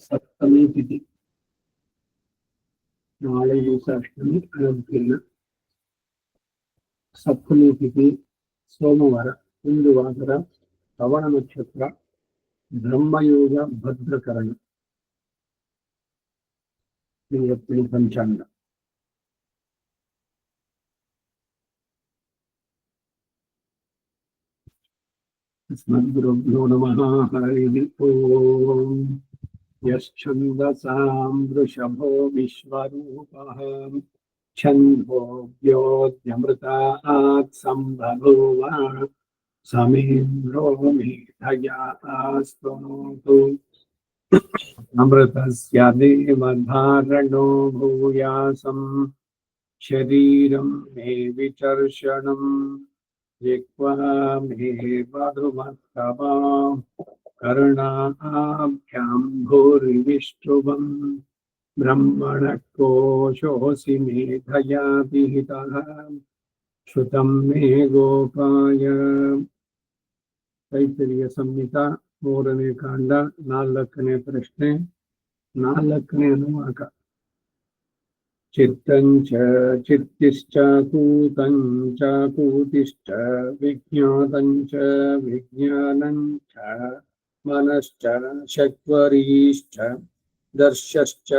ಸಪ್ತಮಿ ತಿಥಿ ನಾಳೆ ದಿವಸ ಅಷ್ಟಮಿ ಅನಂತಿಲ್ಲ. ಸಪ್ತಮಿ ತಿಥಿ ಸೋಮವಾರ, ಇಂದು ವಾಸರ, ಶ್ರವಣ ನಕ್ಷತ್ರ, ಬ್ರಹ್ಮಯೋಗ, ಭದ್ರಕರಣ. ಇವತ್ತಿನ ಪಂಚಾಂಗ. अस्मद्गुरुभ्यो नमः. हरिः ओम्. यश्छन्दसां वृषभो विश्वरूपः छन्दोऽव्योऽध्यमृतात् सम्भवो वा समेन्द्रो मेधया स्तोतु अमृतस्य देवधारणो भूयासं शरीरं मे विचर्षणम् जिह्वा मे मधुमत्तमा कर्णाभ्यां भूरिविष्टुवम् ब्रह्मणः कोशोऽसि मेधया विहितः श्रुतं मे गोपाय. तैत्तिरीय संहिता 3ನೇ ಕಾಂಡ 4ನೇ ಪ್ರಶ್ನೆ 4ನೇ ಅನುವಾಕ. चित्तञ्च चित्तिश्च कूतञ्च कूतिश्च विज्ञातञ्च विज्ञानञ्च मनश्च षट्वरीश्च दर्शश्च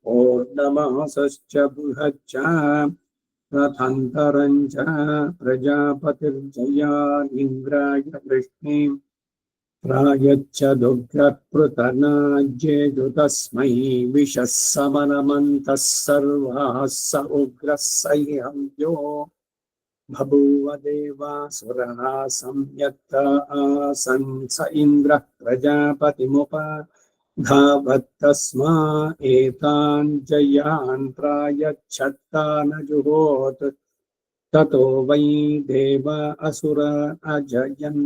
पौर्णमासश्च बृहच्च रथान्तरञ्च प्रजापतिर्जयानिन्द्राय वृष्णिं प्रायच्छदुग्रपृतनाज्येषु तस्मै विशः समनमन्तः सर्वाः स उग्रः स हव्यो बभूव देवासुरः संयत्त आसन् स इन्द्रः प्रजापतिमुपधावत्तस्मा एतान् जयान् प्रायच्छत्तान् जुहोत् ततो वै देव असुर अजयन्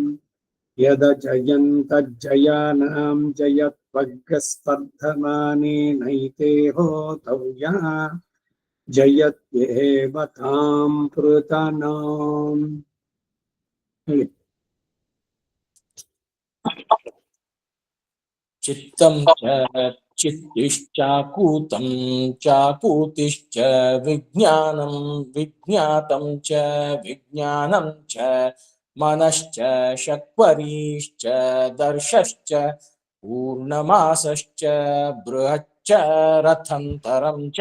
यदजयन्तज्जयानां जयत्वग्रस्पर्धमानेनैते होतव्या जयत्येव तां पृतनाम्. चित्तं च चित्तिश्चाकूतं चाकूतिश्च विज्ञानं विज्ञातं च विज्ञानं च मनश्च षट्वरीश्च दर्शश्च पूर्णमासश्च बृहच्च रथान्तरं च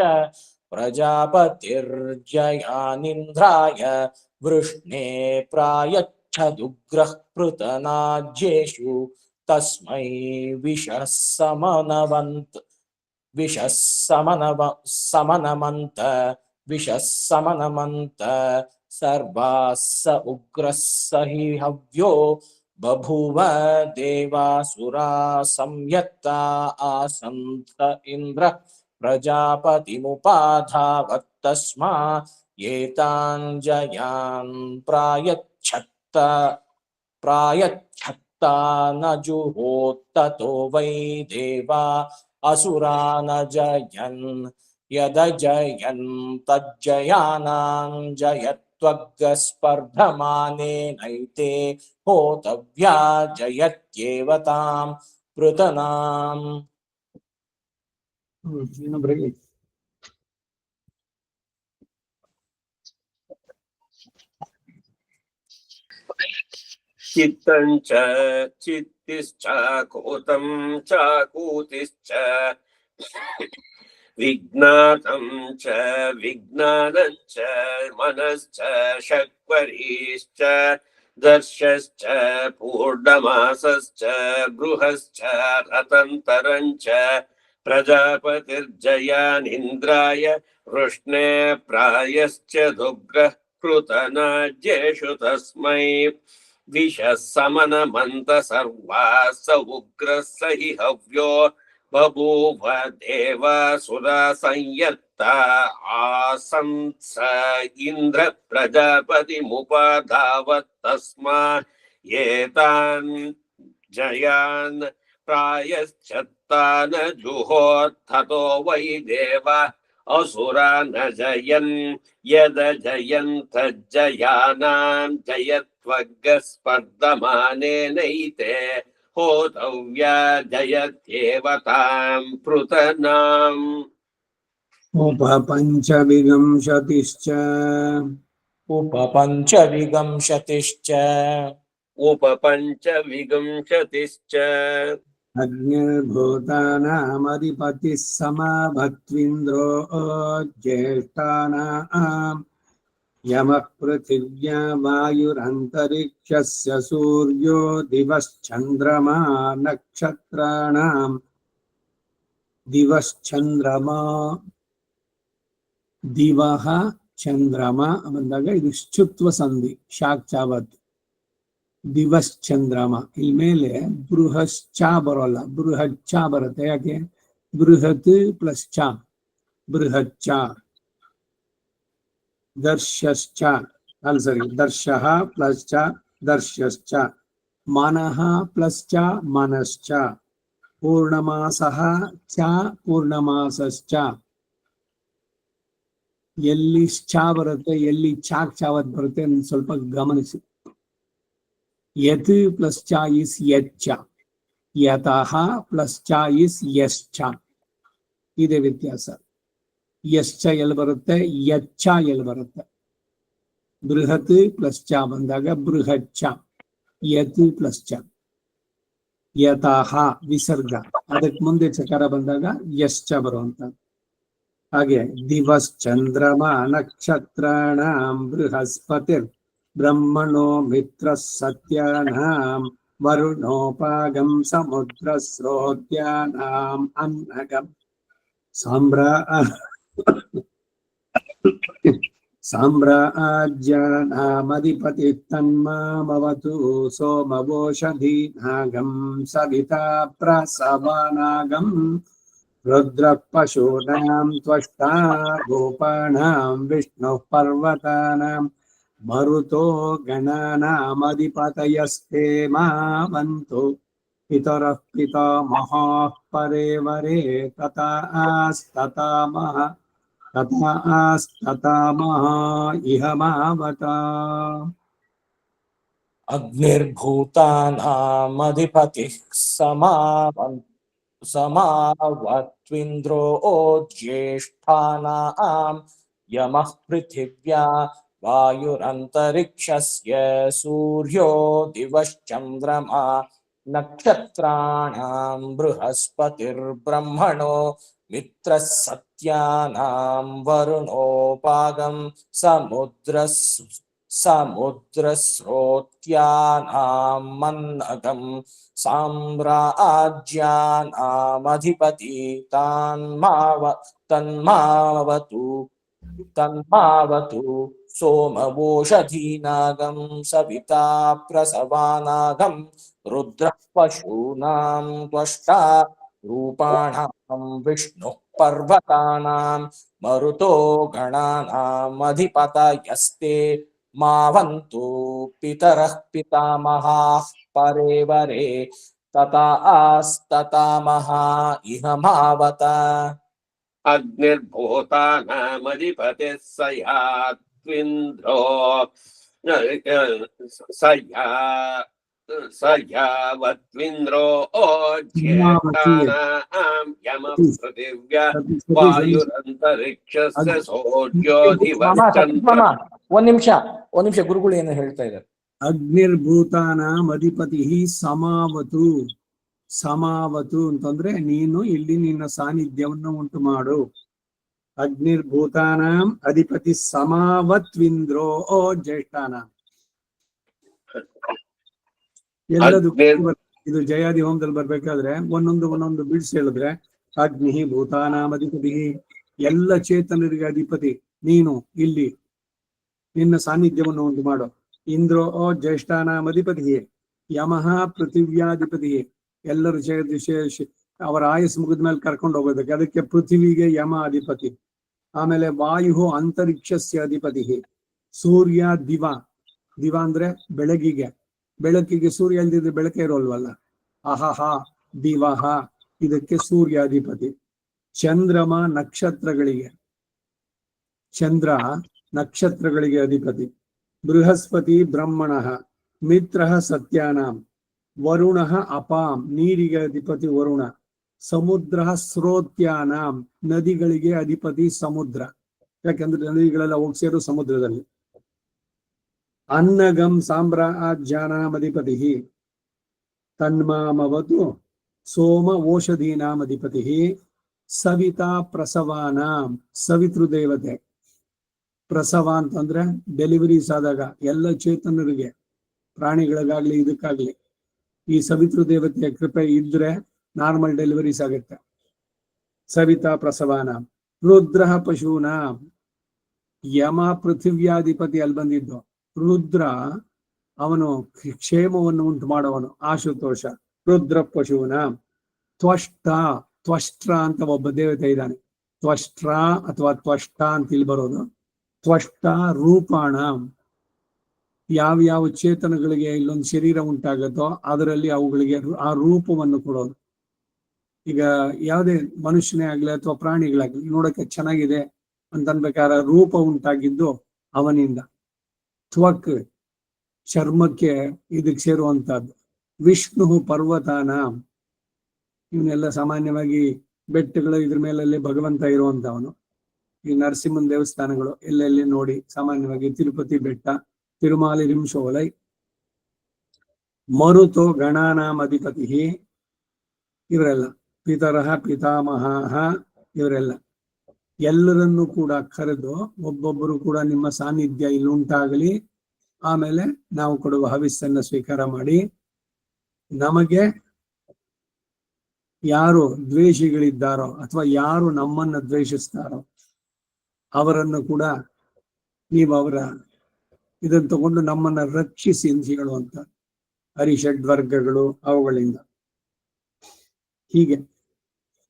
प्रजापतिर्जयानिन्द्राय वृष्णे प्रायच्छदुग्रः पृतनाज्येषु तस्मै विशः समनमन्त सर्वाः स उग्रः स हि हव्यो बभूव देवासुरा संयत्ता आसन् स इन्द्रः प्रजापतिमुपाधावत्तस्मा एतान् जयान् प्रायच्छत्ता न जुहोत्ततो वै देवा असुरा न जयन् यदजयन् तज्जयानां जयत्वग्रस्पर्धमानेनैते होतव्या जयत्येव तां पृतनाम्. चित्तञ्च चित्तिश्च कूतं चाकूतिश्च विज्ञातं च विज्ञानञ्च मनश्च षट्वरीश्च दर्शश्च पूर्णमासश्च बृहश्च रथान्तरञ्च प्रजापतिर्जयानिन्द्राय वृष्णे प्रायश्च दुग्रः पृतनाज्येषु तस्मै विशः समनमन्त सर्वाः स उग्रः स हि हव्यो बभूव देवासुरा संयत्ता आसन् स इन्द्र प्रजापतिमुपधावत्तस्मा एतान् जयान् प्रायश्चत्तान् जुहोत्ततो वै देवा असुरा न जयन् यदजयन्तज्जयानां जयत्वग्रस्पर्धमानेनैते होतव्या जयत्येव तां पृतनाम् उपपञ्चविंशतिश्च उपपञ्चविंशतिश्च उपपञ्चविंशतिश्च अग्निर्भूतानामधिपतिः समभत्विन्द्रो ज्येष्ठानाम् यमः पृथिव्या वायुरन्तरिक्षस्य सूर्यो दिवश्चन्द्रमा नक्षत्राणाम् दिवश्चन्द्रमा ದಿವಹ ಚಂದ್ರಮ ಬಂದಾಗ ಇದು ಶುತ್ವ ಸಂಧಿ ಶಾಕ್ ಚಾವತ್ ದಿವಶ್ಚಂದ್ರಮ ಇಲ್ಲಿ ಮೇಲೆ ಬೃಹಶ್ಚ ಬರೋಲ್ಲ ಬೃಹಚ್ಚ ಬರುತ್ತೆ ಯಾಕೆ ಬೃಹತ್ ಪ್ಲಸ್ ಚ ಬೃಹಚ್ಚ ದರ್ಶಶ್ಚ ಅಲ್ಲ ಸರಿ ದರ್ಶಃ ಪ್ಲಸ್ ಚ ದರ್ಶಶ್ಚ ಮನಃ ಪ್ಲಸ್ ಚ ಮನಶ್ಚ ಪೂರ್ಣಮಾಸಃ ಚ ಪೂರ್ಣಮಾಸಶ್ಚ ಎಲ್ಲಿ ಛ ಬರುತ್ತೆ ಎಲ್ಲಿ ಚಾಕ್ ಚಾವತ್ ಬರುತ್ತೆ ಅಂತ ಸ್ವಲ್ಪ ಗಮನಿಸಿ ಯತ್ ಪ್ಲಸ್ ಚ ಇಸ್ ಯಚ್ಚ ಯತಃ ಪ್ಲಸ್ ಚ ಇಸ್ ಯಶ್ಚ ಇದೇ ವ್ಯತ್ಯಾಸ ಯಶ್ಚ ಎಲ್ಲಿ ಬರುತ್ತೆ ಯಚ್ಚ ಎಲ್ಲಿ ಬರುತ್ತೆ ಬೃಹತ್ ಪ್ಲಸ್ ಚ ಬಂದಾಗ ಬೃಹಚ್ಚ ಯತ್ ಪ್ಲಸ್ ಚ ಯತಃ ವಿಸರ್ಗ ಅದಕ್ಕೆ ಮುಂದೆ ಚಕಾರ ಬಂದಾಗ ಯಶ್ಚ ಬರುವಂತ ಹಾಗೆ ದಿವಶ್ಚಂದ್ರಮ ನಕ್ಷತ್ರಾಣಾಂ ಬೃಹಸ್ಪತಿರ್ ಬ್ರಹ್ಮಣೋ ಮಿತ್ರ ಸತ್ಯಾನಾಂ ವರುಣೋಪಾಗಂ ಸಮುದ್ರ ಸ್ರೋತ್ಯಾನಾಂ ಅನ್ನಗಂ ಸಾಮ್ರಾಜ್ಯಾನಾಮಧಿಪತಿ ತನ್ಮಾಮವತು ಸೋಮವೋಷಧೀನಾಗಂ ಸವಿತಾ ಪ್ರಸವಾನಾಗಂ रुद्रः पशूनां त्वष्टा गोपाणां विष्णुः पर्वतानां मरुतो गणानामधिपतयस्ते मावन्तु पितरः पितामहाः परे वरे तथास्ततामः इह मावता अग्निर्भूतानामधिपतिः समावत्विन्द्रो ज्येष्ठानां यमः पृथिव्या वायुरन्तरिक्षस्य सूर्यो दिवश्चन्द्रमा नक्षत्राणां बृहस्पतिर्ब्रह्मणो मित्रः सत्यानां वरुणोपागं समुद्रस्रोत्यानां मन्नगं साम्राज्यानामधिपति तन्मावतु सोमवोषधीनागं सविता प्रसवानागं रुद्रः पशूनां त्वष्टा रूपाणां विष्णुः पर्वतानां मरुतो गणानामधिपतयस्ते मावन्तु पितरः पितामहाः परे वरे तथास्ततामः इह मावता अग्निर्भूतानामधिपतिः स यात्विन्द्रो स यावत्विन्द्रो ज्येष्ठानां यमः पृथिव्या वायुरन्तरिक्षस्य सूर्यो दिवश्चन्द्रमा ಒಂದ್ ನಿಮಿಷ ಗುರುಗಳು ಏನು ಹೇಳ್ತಾ ಇದ್ದಾರೆ ಅಗ್ನಿರ್ಭೂತಾನಾಂ ಅಧಿಪತಿ ಸಮಾವತು ಅಂತಂದ್ರೆ ನೀನು ಇಲ್ಲಿ ನಿನ್ನ ಸಾನ್ನಿಧ್ಯವನ್ನು ಉಂಟು ಮಾಡು ಅಗ್ನಿರ್ಭೂತಾನಾಂ ಅಧಿಪತಿ ಸಮಾವತ್ವಿಂದ್ರೋ ಜ್ಯೇಷ್ಠಾನಾಂ ಎಲ್ಲದು ಇದು ಜಯಾದಿ ಹೋಮದಲ್ಲಿ ಬರ್ಬೇಕಾದ್ರೆ ಒಂದೊಂದು ಬಿಡಿಸಿ ಹೇಳಿದ್ರೆ ಅಗ್ನಿ ಭೂತಾನಾಂ ಅಧಿಪತಿ ಎಲ್ಲ ಚೇತನರಿಗೆ ಅಧಿಪತಿ ನೀನು ಇಲ್ಲಿ ನಿನ್ನ ಸಾನ್ನಿಧ್ಯವನ್ನು ಉಂಟು ಮಾಡು ಇಂದ್ರೋ ಜ್ಯೇಷ್ಠಾನಾಂ ಅಧಿಪತಿಯೇ ಯಮಃ ಪೃಥಿವ್ಯಾಧಿಪತಿಯೇ ಎಲ್ಲರೂ ಅವರ ಆಯಸ್ ಮುಗಿದ ಮೇಲೆ ಕರ್ಕೊಂಡು ಹೋಗೋದಕ್ಕೆ ಅದಕ್ಕೆ ಪೃಥ್ವಿಗೆ ಯಮ ಅಧಿಪತಿ ಆಮೇಲೆ ವಾಯು ಅಂತರಿಕ್ಷಸ್ಯ ಅಧಿಪತಿ ಸೂರ್ಯ ದಿವ ಅಂದ್ರೆ ಬೆಳಕಿಗೆ ಸೂರ್ಯ ಇಲ್ದಿದ್ರೆ ಬೆಳಕೆ ಇರೋಲ್ವಲ್ಲ ಅಹಹ ದಿವಹ ಇದಕ್ಕೆ ಸೂರ್ಯಾಧಿಪತಿ ಚಂದ್ರಮ ನಕ್ಷತ್ರಗಳಿಗೆ ಅಧಿಪತಿ ಬೃಹಸ್ಪತಿ ಬ್ರಹ್ಮಣಃ ಮಿತ್ರಃ ಸತ್ಯಾನಾಂ ವರುಣ ಅಪಾಂ, ನೀರಿಗೆ ಅಧಿಪತಿ ವರುಣ. ಸಮುದ್ರ ಸ್ರೋತ್ಯಾನಾಂ, ನದಿಗಳಿಗೆ ಅಧಿಪತಿ ಸಮುದ್ರ, ಯಾಕಂದ್ರೆ ನದಿಗಳೆಲ್ಲ ಹೋಗಿ ಸೇರು ಸಮುದ್ರದಲ್ಲಿ. ಅನ್ನಗಂ ಸಾಮ್ರಾಜ್ಯಾನಾಂ ಅಧಿಪತಿ ತನ್ಮಾಮವತು ಸೋಮ ಓಷಧೀನಾಂ ಅಧಿಪತಿ. ಸವಿತಾ ಪ್ರಸವಾನಾಂ, ಸವಿತೃ ದೇವತೆ. ಪ್ರಸವ ಅಂತಂದ್ರೆ ಡೆಲಿವರೀಸ್ ಆದಾಗ ಎಲ್ಲ ಚೇತನರಿಗೆ, ಪ್ರಾಣಿಗಳಿಗಾಗ್ಲಿ ಇದಕ್ಕಾಗ್ಲಿ ಈ ಸವಿತೃ ದೇವತೆಯ ಕೃಪೆ ಇದ್ರೆ ನಾರ್ಮಲ್ ಡೆಲಿವರೀಸ್ ಆಗುತ್ತೆ. ಸವಿತಾ ಪ್ರಸವಾನಾಂ. ರುದ್ರ ಪಶೂನಾಂ, ಯಮ ಪೃಥಿವ್ಯಾಧಿಪತಿ ಅಲ್ಲಿ ಬಂದಿದ್ದು. ರುದ್ರ ಅವನು ಕ್ಷೇಮವನ್ನು ಉಂಟು ಮಾಡುವನು, ಆಶುತೋಷ. ರುದ್ರ ಪಶೂನಾಂ. ತ್ವಷ್ಟ, ತ್ವಷ್ಟ್ರ ಅಂತ ಒಬ್ಬ ದೇವತೆ ಇದ್ದಾನೆ. ತ್ವಷ್ಟ್ರ ಅಥವಾ ತ್ವಷ್ಟ ಅಂತ ಇಲ್ಲಿ ಬರೋದು. ತ್ವಷ್ಟ ರೂಪಾಣ, ಯಾವ ಚೇತನಗಳಿಗೆ ಇಲ್ಲೊಂದು ಶರೀರ ಉಂಟಾಗತ್ತೋ ಅದರಲ್ಲಿ ಅವುಗಳಿಗೆ ಆ ರೂಪವನ್ನು ಕೊಡೋದು. ಈಗ ಯಾವುದೇ ಮನುಷ್ಯನೇ ಆಗ್ಲಿ ಅಥವಾ ಪ್ರಾಣಿಗಳಾಗ್ಲಿ ನೋಡಕ್ಕೆ ಚೆನ್ನಾಗಿದೆ ಅಂತ ಅನ್ಬೇಕಾದ್ರೆ ರೂಪ ಉಂಟಾಗಿದ್ದು ಅವನಿಂದ. ತ್ವಕ್, ಚರ್ಮಕ್ಕೆ ಇದಕ್ಕೆ ಸೇರುವಂತಹದ್ದು. ವಿಷ್ಣು ಪರ್ವತಾನ, ಇವನ್ನೆಲ್ಲ ಸಾಮಾನ್ಯವಾಗಿ ಬೆಟ್ಟಗಳು ಇದ್ರ ಮೇಲಲ್ಲಿ ಭಗವಂತ ಇರುವಂತವನು. ಈ ನರಸಿಂಹನ ದೇವಸ್ಥಾನಗಳು ಎಲ್ಲೆಲ್ಲಿ ನೋಡಿ ಸಾಮಾನ್ಯವಾಗಿ ತಿರುಪತಿ ಬೆಟ್ಟ, ತಿರುಮಾಲಿ ರಿಂಶೋಲೈ. ಮರುತೋ ಗಣಾನಾಂ ಅಧಿಪತಿ, ಇವರೆಲ್ಲ ಪಿತರಹ ಪಿತಾಮಹ, ಇವರೆಲ್ಲ ಎಲ್ಲರನ್ನೂ ಕೂಡ ಕರೆದು ಒಬ್ಬೊಬ್ಬರು ಕೂಡ ನಿಮ್ಮ ಸಾನ್ನಿಧ್ಯ ಇಲ್ಲಿ ಉಂಟಾಗಲಿ, ಆಮೇಲೆ ನಾವು ಕೊಡುವ ಹವಿಸ್ಸನ್ನ ಸ್ವೀಕಾರ ಮಾಡಿ, ನಮಗೆ ಯಾರು ದ್ವೇಷಿಗಳಿದ್ದಾರೋ ಅಥವಾ ಯಾರು ನಮ್ಮನ್ನ ದ್ವೇಷಿಸ್ತಾರೋ ಅವರನ್ನು ಕೂಡ ನೀವು ಅವರ ಇದನ್ನು ತಗೊಂಡು ನಮ್ಮನ್ನ ರಕ್ಷಿಸಿ ಅಂತ ಹೇಳುವಂತ ಹರಿಷಡ್ವರ್ಗಗಳು ಅವುಗಳಿಂದ. ಹೀಗೆ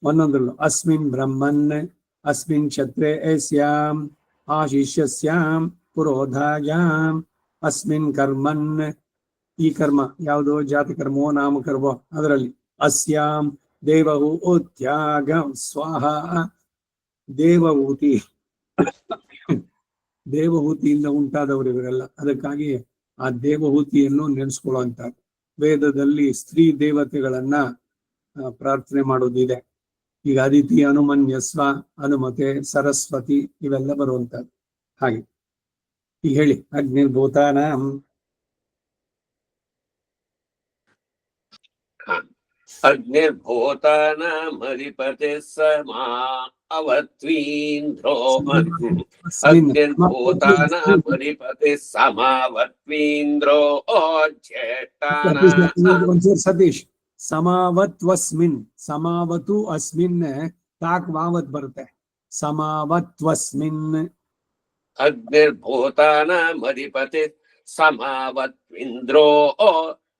ಒಂದೊಂದರಲ್ಲೂ ಅಸ್ಮಿನ್ ಬ್ರಹ್ಮನ್ ಅಸ್ಮಿನ್ ಕ್ಷತ್ರೇ ಸ್ಯಾಂ ಆಶಿಷ್ಯಸ್ಯಾಂ ಪುರೋಧಾಯಾಂ ಅಸ್ಮಿನ್ ಕರ್ಮನ್, ಈ ಕರ್ಮ ಯಾವುದು ಜಾತಿ ಕರ್ಮವೋ ನಾಮಕರ್ಮವೋ ಅದರಲ್ಲಿ. ಅಸ್ಯಾಂ ದೇವಹೂತ್ಯಾಗ ಸ್ವಾಹ, ದೇವಹೂತಿ, ದೇವಹೂತಿಯಿಂದ ಉಂಟಾದವರು ಇವರೆಲ್ಲ. ಅದಕ್ಕಾಗಿ ಆ ದೇವಹೂತಿಯನ್ನು ನೆನೆಸ್ಕೊಳ್ಳುವಂತ ವೇದದಲ್ಲಿ ಸ್ತ್ರೀ ದೇವತೆಗಳನ್ನ ಪ್ರಾರ್ಥನೆ ಮಾಡೋದಿದೆ. ಈಗ ಅದಿತಿ, ಹನುಮನ್ಯಸ್ವ, ಹನುಮತೆ, ಸರಸ್ವತಿ ಇವೆಲ್ಲ ಬರುವಂತದ್ದು. ಹಾಗೆ ಈಗ ಹೇಳಿ. ಅಗ್ನಿರ್ಭೂತಾನ ಅಗ್ನಿರ್ಭೂತಾನಾಮಧಿಪತಿ ಸಮಾ ಅವತ್ವೀಂದ್ರೋ. ಅಗ್ನಿರ್ಭೂತಾನಾಮಧಿಪತಿ ಸಮಾವತ್ವೀಂದ್ರೋ ಜ್ಯೇಷ್ಠಾನಾಂ. ಸತೀಶ್, ಸಮಾವತ್ವಸ್ಮಿನ್, ಸಮಾವತು ಅಸ್ಮಿನ್ ತಾಕ್ ವಾವತ್ ಬರುತ್ತೆ. ಸಮಾವತ್ವಸ್ಮಿನ್. ಅಗ್ನಿರ್ಭೂತಾನಾಮಧಿಪತಿ ಸಮಾವತ್ವೀಂದ್ರೋ.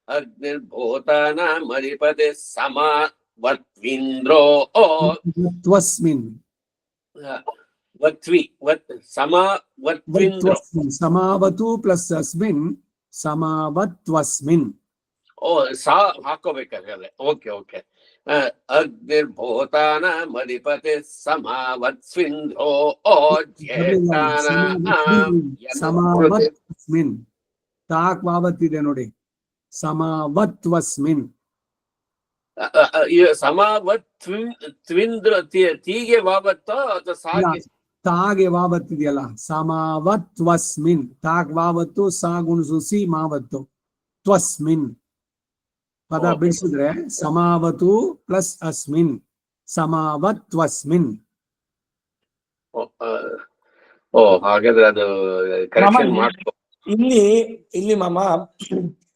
ಅಗ್ನಿರ್ಭೂತಾನಾಮಧಿಪತಿ ಸಮಾವತ್ವೀಂದ್ರೋ. ತ್ವಸ್ಮಿನ್, ಸಮಾವತು ಪ್ಲಸ್ ಅಸ್ಮಿನ್ ಸಮಾವತ್ವಸ್ಮಿನ್. ಸಾ ಹಾಕೋಬೇಕಾಗಲ್ಲ. ಓಕೆ. ಅಗ್ನಿರ್ಭೂತಾನಾಮಧಿಪತಿ ಸಮಾವತ್ಸ್ವಿಂದ್ರೋ ಸಮಾವತ್ವಸ್ಮಿನ್. ತಾಕ್ ವಾವತ್ ಇದೆ ನೋಡಿ. ಸಮಾವತ್ವಸ್ಮಿನ್. ಸಮಾವತ್ವಿಂದ್ರ ತೀಗೆ ವಾವತ್ತೋ ಅಥವಾ ಸಾಗೆ? ತಾಗೆ ವಾವತ್ ಇದೆಯಲ್ಲ. ಸಮಾವತ್ವಸ್ಮಿನ್, ತಾಕ್ ವಾವತ್ತು, ಸಾ ಗುಣಿಸು ಸಿ ಮಾವತ್ತು, ತ್ವಸ್ಮಿನ್ ಪದ ಬಿಡಿಸಿದ್ರೆ ಸಮಾವತು ಪ್ಲಸ್ ಅಸ್ಮಿನ್, ಸಮಾವತ್ವಸ್ಮಿನ್. ಹಾಗಾದ್ರೆ ಅದು ಕರೆಕ್ಷನ್ ಮಾಡ್ಕೊ. ಇಲ್ಲಿ ಮಾಮ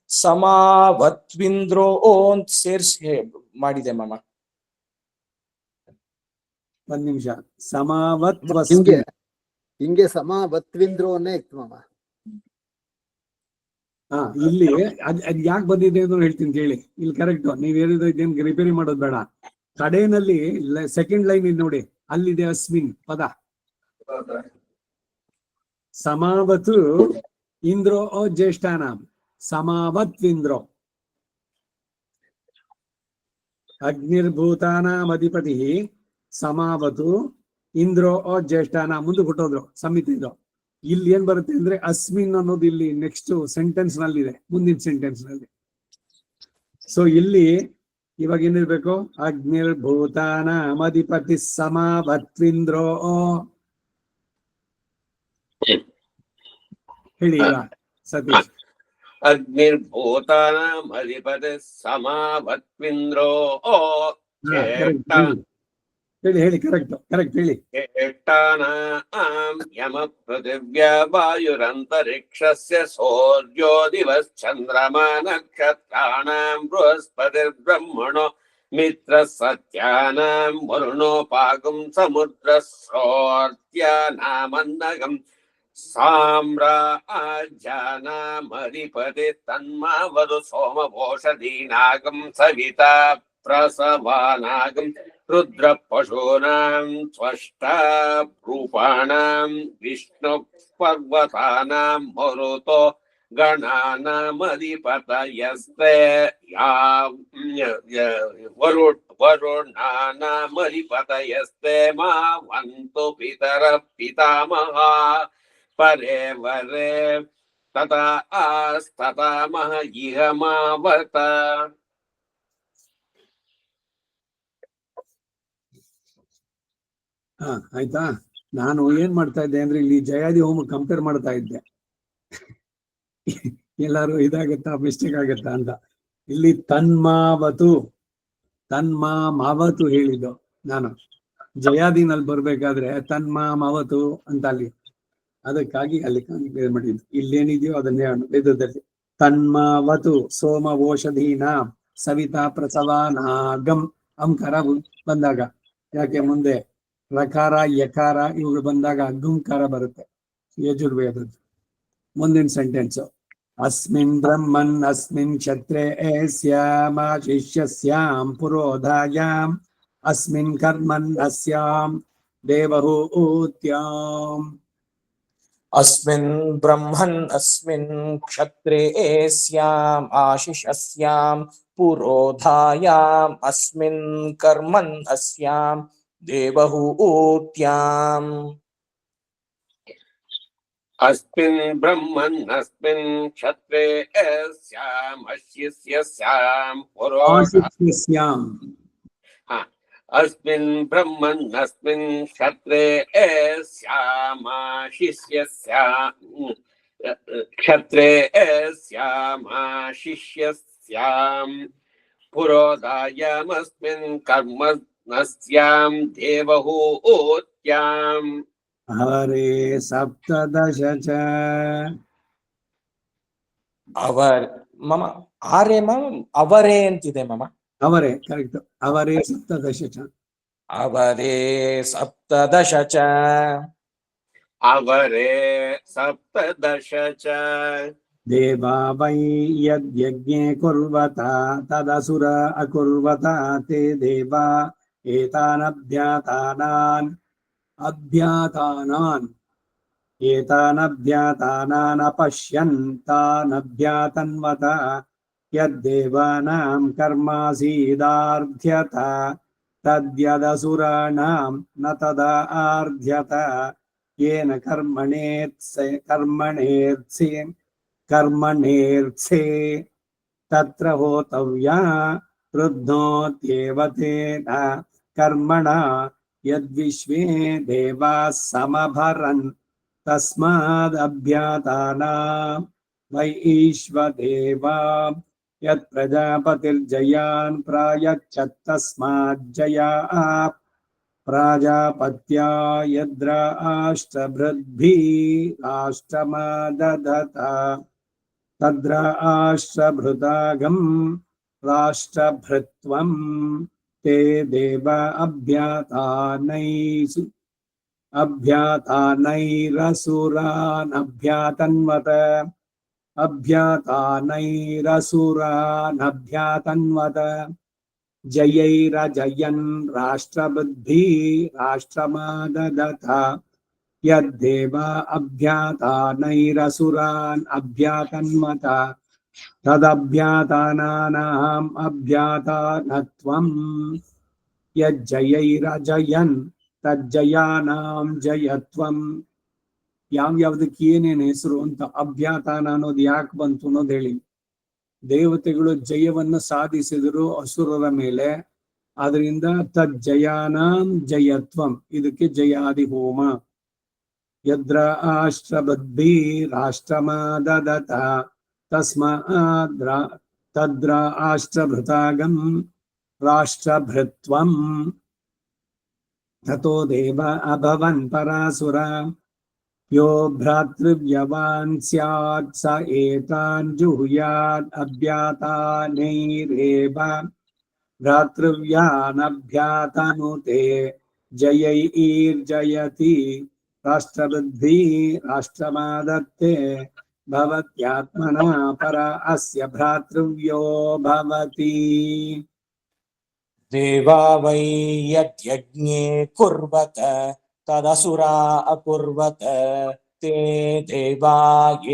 ಸಮಾವತ್ವಿಂದ್ರೋ ಅಂತ ಸೇರ್ಸಿ ಮಾಡಿದೆ ಮಾಮ. ಒಂದ್ ನಿಮಿಷ. ಸಮಾವತ್ವಸ್ಮಿನ್ ಹಿಂಗೆ ಸಮಾವತ್ವಿಂದ್ರೋನೇ ಇತ್ತು ಮಾಮ. ಇಲ್ಲಿ ಅದ್ ಯಾಕೆ ಬಂದಿದೆ ಅಂತ ಹೇಳ್ತೀನಿ ಕೇಳಿ. ಇಲ್ಲಿ ಕರೆಕ್ಟ್ ನೀವ್ ಹೇಳಿದ್ದೇನ್ ರಿಪೇರಿ ಮಾಡೋದು ಬೇಡ. ಕಡೆನಲ್ಲಿ ಸೆಕೆಂಡ್ ಲೈನ್ ಇದೆ ನೋಡಿ, ಅಲ್ಲಿದೆ ಅಸ್ಮಿನ್ ಪದ. ಸಮಾವತು ಇಂದ್ರೋ ಜ್ಯೇಷ್ಠಾನಾಂ, ಸಮಾವತ್ವಿಂದ್ರೋ. ಅಗ್ನಿರ್ಭೂತಾನಾಂ ಅಧಿಪತಿ ಸಮಾವತು ಇಂದ್ರೋ ಜ್ಯೇಷ್ಠಾನಾಂ. ಮುಂದೆ ಕೊಟ್ಟೋದ್ರು ಸಂಹಿತೆ ಇದು. ಇಲ್ಲಿ ಏನ್ ಬರುತ್ತೆ ಅಂದ್ರೆ ಅಸ್ಮಿನ್ ಅನ್ನೋದು ಇಲ್ಲಿ ನೆಕ್ಸ್ಟ್ ಸೆಂಟೆನ್ಸ್ ನಲ್ಲಿ ಇದೆ, ಮುಂದಿನ ಸೆಂಟೆನ್ಸ್ ನಲ್ಲಿ. ಸೊ ಇಲ್ಲಿ ಇವಾಗ ಏನಿರ್ಬೇಕು? ಅಗ್ನಿರ್ಭೂತಾನ ಮಧಿಪತಿ ಸಮವತ್ವಿಂದ್ರೋ. ಹೇಳಿ ಈಗ ಸತೀಶ್. ಅಗ್ನಿರ್ಭೂತಾನಾಂ ಅಧಿಪತಿ ಸಮವತ್ವಿಂದ್ರೋ. ಹೇಳಿ ಕರೆಕ್ಟ್ ಹೇಳಿ. ಜ್ಯೇಷ್ಠಾನಾಂ ಯಮ ಪೃಥಿವ್ಯಾ ವಾಯುರಂತರಿಕ್ಷಸ್ಯ ಸೂರ್ಯೋ ದಿವಶ್ಚಂದ್ರಮಾ ನಕ್ಷತ್ರಾಣಾಂ ಬೃಹಸ್ಪತಿರ್ಬ್ರಹ್ಮಣೋ ಮಿತ್ರ ಸತ್ಯಾನಾಂ ವರುಣೋಪಾಗಂ ಸಮುದ್ರಸ್ರೋತ್ಯಾನಾಮನ್ನಗಂ ಸಾಮ್ರಾಜ್ಯಾನಾಮಧಿಪತಿ ತನ್ಮಾವದು ಸೋಮಭೋಷಧೀನಾಗಂ ಸವಿತಾ ಪ್ರಸವಾನಾಗಂ ರುದ್ರ ಪಶೂನಾಂ ತ್ವಷ್ಟಾ ರೂಪಾಣಾಂ ವಿಷ್ಣು ಪರ್ವತಾನಾಂ ಮರುತೋ ಗಣಾನಾಮಧಿಪತಯಸ್ತೆ ವರುಣಾನಾಮಧಿಪತಯಸ್ತೆ ಮಾ ವಂತು ಪಿತರ ಪಿತಾಮಹ ಪರೇ ವರೇ ತಥಾ ಆಸ್ತತಾಮಹ ಇಹ ಮಾವತ. ಆಯ್ತಾ? ನಾನು ಏನ್ ಮಾಡ್ತಾ ಇದ್ದೆ ಅಂದ್ರೆ ಇಲ್ಲಿ ಜಯಾದಿ ಹೋಮ ಕಂಪೇರ್ ಮಾಡ್ತಾ ಇದ್ದೆ. ಎಲ್ಲಾರು ಇದಾಗತ್ತಾ, ಮಿಸ್ಟೇಕ್ ಆಗತ್ತಾ ಅಂತ. ಇಲ್ಲಿ ತನ್ಮಾವತು ಹೇಳಿದ್ದು ನಾನು. ಜಯಾದಿನಲ್ಲಿ ಬರ್ಬೇಕಾದ್ರೆ ತನ್ಮಾವತು ಅಂತ ಅಲ್ಲಿ, ಅದಕ್ಕಾಗಿ ಅಲ್ಲಿ ಕಂಪೇರ್ ಮಾಡಿದ್ದು. ಇಲ್ಲೇನಿದೆಯೋ ಅದನ್ನೇ ವೇದದಲ್ಲಿ ತನ್ಮಾವತು ಸೋಮವೋಷಧೀನ ಸವಿತಾ ಪ್ರಸವಾನಾಗಂ ಅಂಕಾರ ಬಂದಾಗ, ಯಾಕೆ ಮುಂದೆ ರಕಾರ ಯಕಾರ ಇವುಗಳು ಬಂದಾಗ ಗುಂಕಾರ ಬರುತ್ತೆ ಯಜುರ್ವೇದದ್ದು. ಮುಂದಿನ ಸೆಂಟೆನ್ಸ್, ಅಸ್ಮಿನ್ ಬ್ರಹ್ಮನ್ ಅಸ್ಮಿನ್ ಕ್ಷತ್ರೆ ಸ್ಯಾಮ ಶಿಷ್ಯಸ್ಯಾಂ ಪುರೋಧಾಯಾಂ ಅಸ್ಮಿನ್ ಕರ್ಮನ್ ಅಸ್ಯಾಂ ದೇವಹೂತ್ಯಾಂ. अस्मिन् ब्रह्मन् अस्मिन् क्षत्रे स्याम् आशिषस्याम् पुरोधायाम् अस्मिन् कर्मन् अस्याम् देवहूत्याम्. अस्मिन् ब्रह्मन् अस्मिन् क्षत्रे स्याम् अशिष्यस्याम् पुरोधायाम्. अस्मिन् ब्रह्मन् अस्मिन् क्षत्रे स्यामाशिष्यस्याम् पुरोधायामस्मिन् कर्मणस्याम् देवहूत्याम्. हरे सप्तदश च मम आरे मम अवरे अंतिदे मम ಅವರೇ ಕರೆಕ್ಟ್. ಅವರೇ ಸಪ್ತದಶ ಚ. ಅವರೇ ಸಪ್ತದಶ ಚ. ಅವರೇ ಸಪ್ತದಶ ಚ. ದೇವಾ ವೈ ಯಜ್ಞೆ ಕುರ್ವತ ತದಸುರ ಅಕುರ್ವತ ತೇ ದೇವಾ ಏತಾನಭ್ಯಾತಾನಾನ್ ಅಪಶ್ಯನ್ ತಾನಭ್ಯಾತನ್ವತ ಯದ್ದೇವಾನಾಂ ಕರ್ಮಾಸೀದಾರ್ಧ್ಯತ ತದ್ಯದಸುರಾಣಾಂ ನ ತದಾ ಆರ್ಧ್ಯತ ಯೇನ ಕರ್ಮಣೇರ್ತ್ಸೆ ತತ್ರ ಹೋತವ್ಯಾ ವೃದ್ಧೋತ್ಯೇವ ತೇನ ಕರ್ಮಣ ಯದ್ವಿಶ್ವೇ ದೇವಾಃ ಸಮಭರನ್ ತಸ್ಮಾದಭ್ಯಾತಾನಾಂ ವೈಶ್ವದೇವಾ ಯತ್ ಪ್ರಜಾಪತಿರ್ಜಯಾನ್ ಪ್ರಾಯಚ್ಛತ್ತಸ್ಮಾಜ್ಜಯಾ ಪ್ರಾಜಾಪತ್ಯಾ ಯದ್ರಾಷ್ಟ್ರಭೃದ್ಭಿರಾಷ್ಟ್ರಮದಧತ ತದ್ರಾಷ್ಟ್ರಭೃತಾಗಂ ರಾಷ್ಟ್ರಭೃತ್ವಂ ತೇ ದೇವ ಅಭ್ಯಾತಾನೈರಸುರಾನಭ್ಯಾತನ್ವತ ಜಯೈರಜಯನ್ ರಾಷ್ಟ್ರಬುದ್ಧಿ ರಾಷ್ಟ್ರಮದಧತ ಯದ್ದೇವ ಅಭ್ಯಾತಾನೈರಸುರಾನ್ ಅಭ್ಯಾತನ್ವತ ತದಭ್ಯಾತಾನಾನಾಂ ಅಭ್ಯಾತಾನತ್ವಂ ಯಜ್ಜಯೈರಜಯನ್ ತಜ್ಜಯಾನಾಂ ಜಯತ್ವಂ. ಯಾವ್ಯಾವ್ದಕ್ಕೆ ಏನೇನು ಹೆಸರು ಅಂತ, ಅಭ್ಯಾತಾನ ಅನ್ನೋದು ಯಾಕೆ ಬಂತು ಅನ್ನೋದು ಹೇಳಿ. ದೇವತೆಗಳು ಜಯವನ್ನು ಸಾಧಿಸಿದರು ಅಸುರರ ಮೇಲೆ. ಆದ್ರಿಂದ ತಜ್ಜಯಾನಾಂ ಜಯತ್ವಂ, ಇದಕ್ಕೆ ಜಯಾದಿ ಹೋಮ. ಯದ್ರ ಆಶ್ರಬದ್ಧಿ ರಾಷ್ಟ್ರಮಾದದತ ತಸ್ಮಾದ್ರ ತದ್ರ ಆಷ್ಟ್ರಭೃತಾಗಂ ರಾಷ್ಟ್ರಭೃತ್ವಂ ತಥೋ ದೇವ ಅಭವನ್ ಪರಾಸುರ ಯೋ ಭ್ರಾತೃವ್ಯವಾನ್ ಸ್ಯಾತ್ ಸ ಏತಾನ್ ಜುಹುಯಾತ್ ಅಭ್ಯಾತಾನೈರೇವ ಭ್ರಾತೃವ್ಯಾನಭ್ಯಾತನುತೆ ಜಯೈರ್ಜಯತಿ ರಾಷ್ಟ್ರಬುದ್ಧಿ ರಾಷ್ಟ್ರಮಾದತ್ತೆ ಭವತ್ಯಾತ್ಮನಾ ಪರ ಅಸ್ಯ ಭ್ರಾತೃವ್ಯೋ ಭವತಿ. ದೇವಾ ವೈ ಯಜ್ಞೆ ಕುರ್ವತ ತದಸುರಾ ಅಕುರ್ವತ ತೇ ದೇವಾ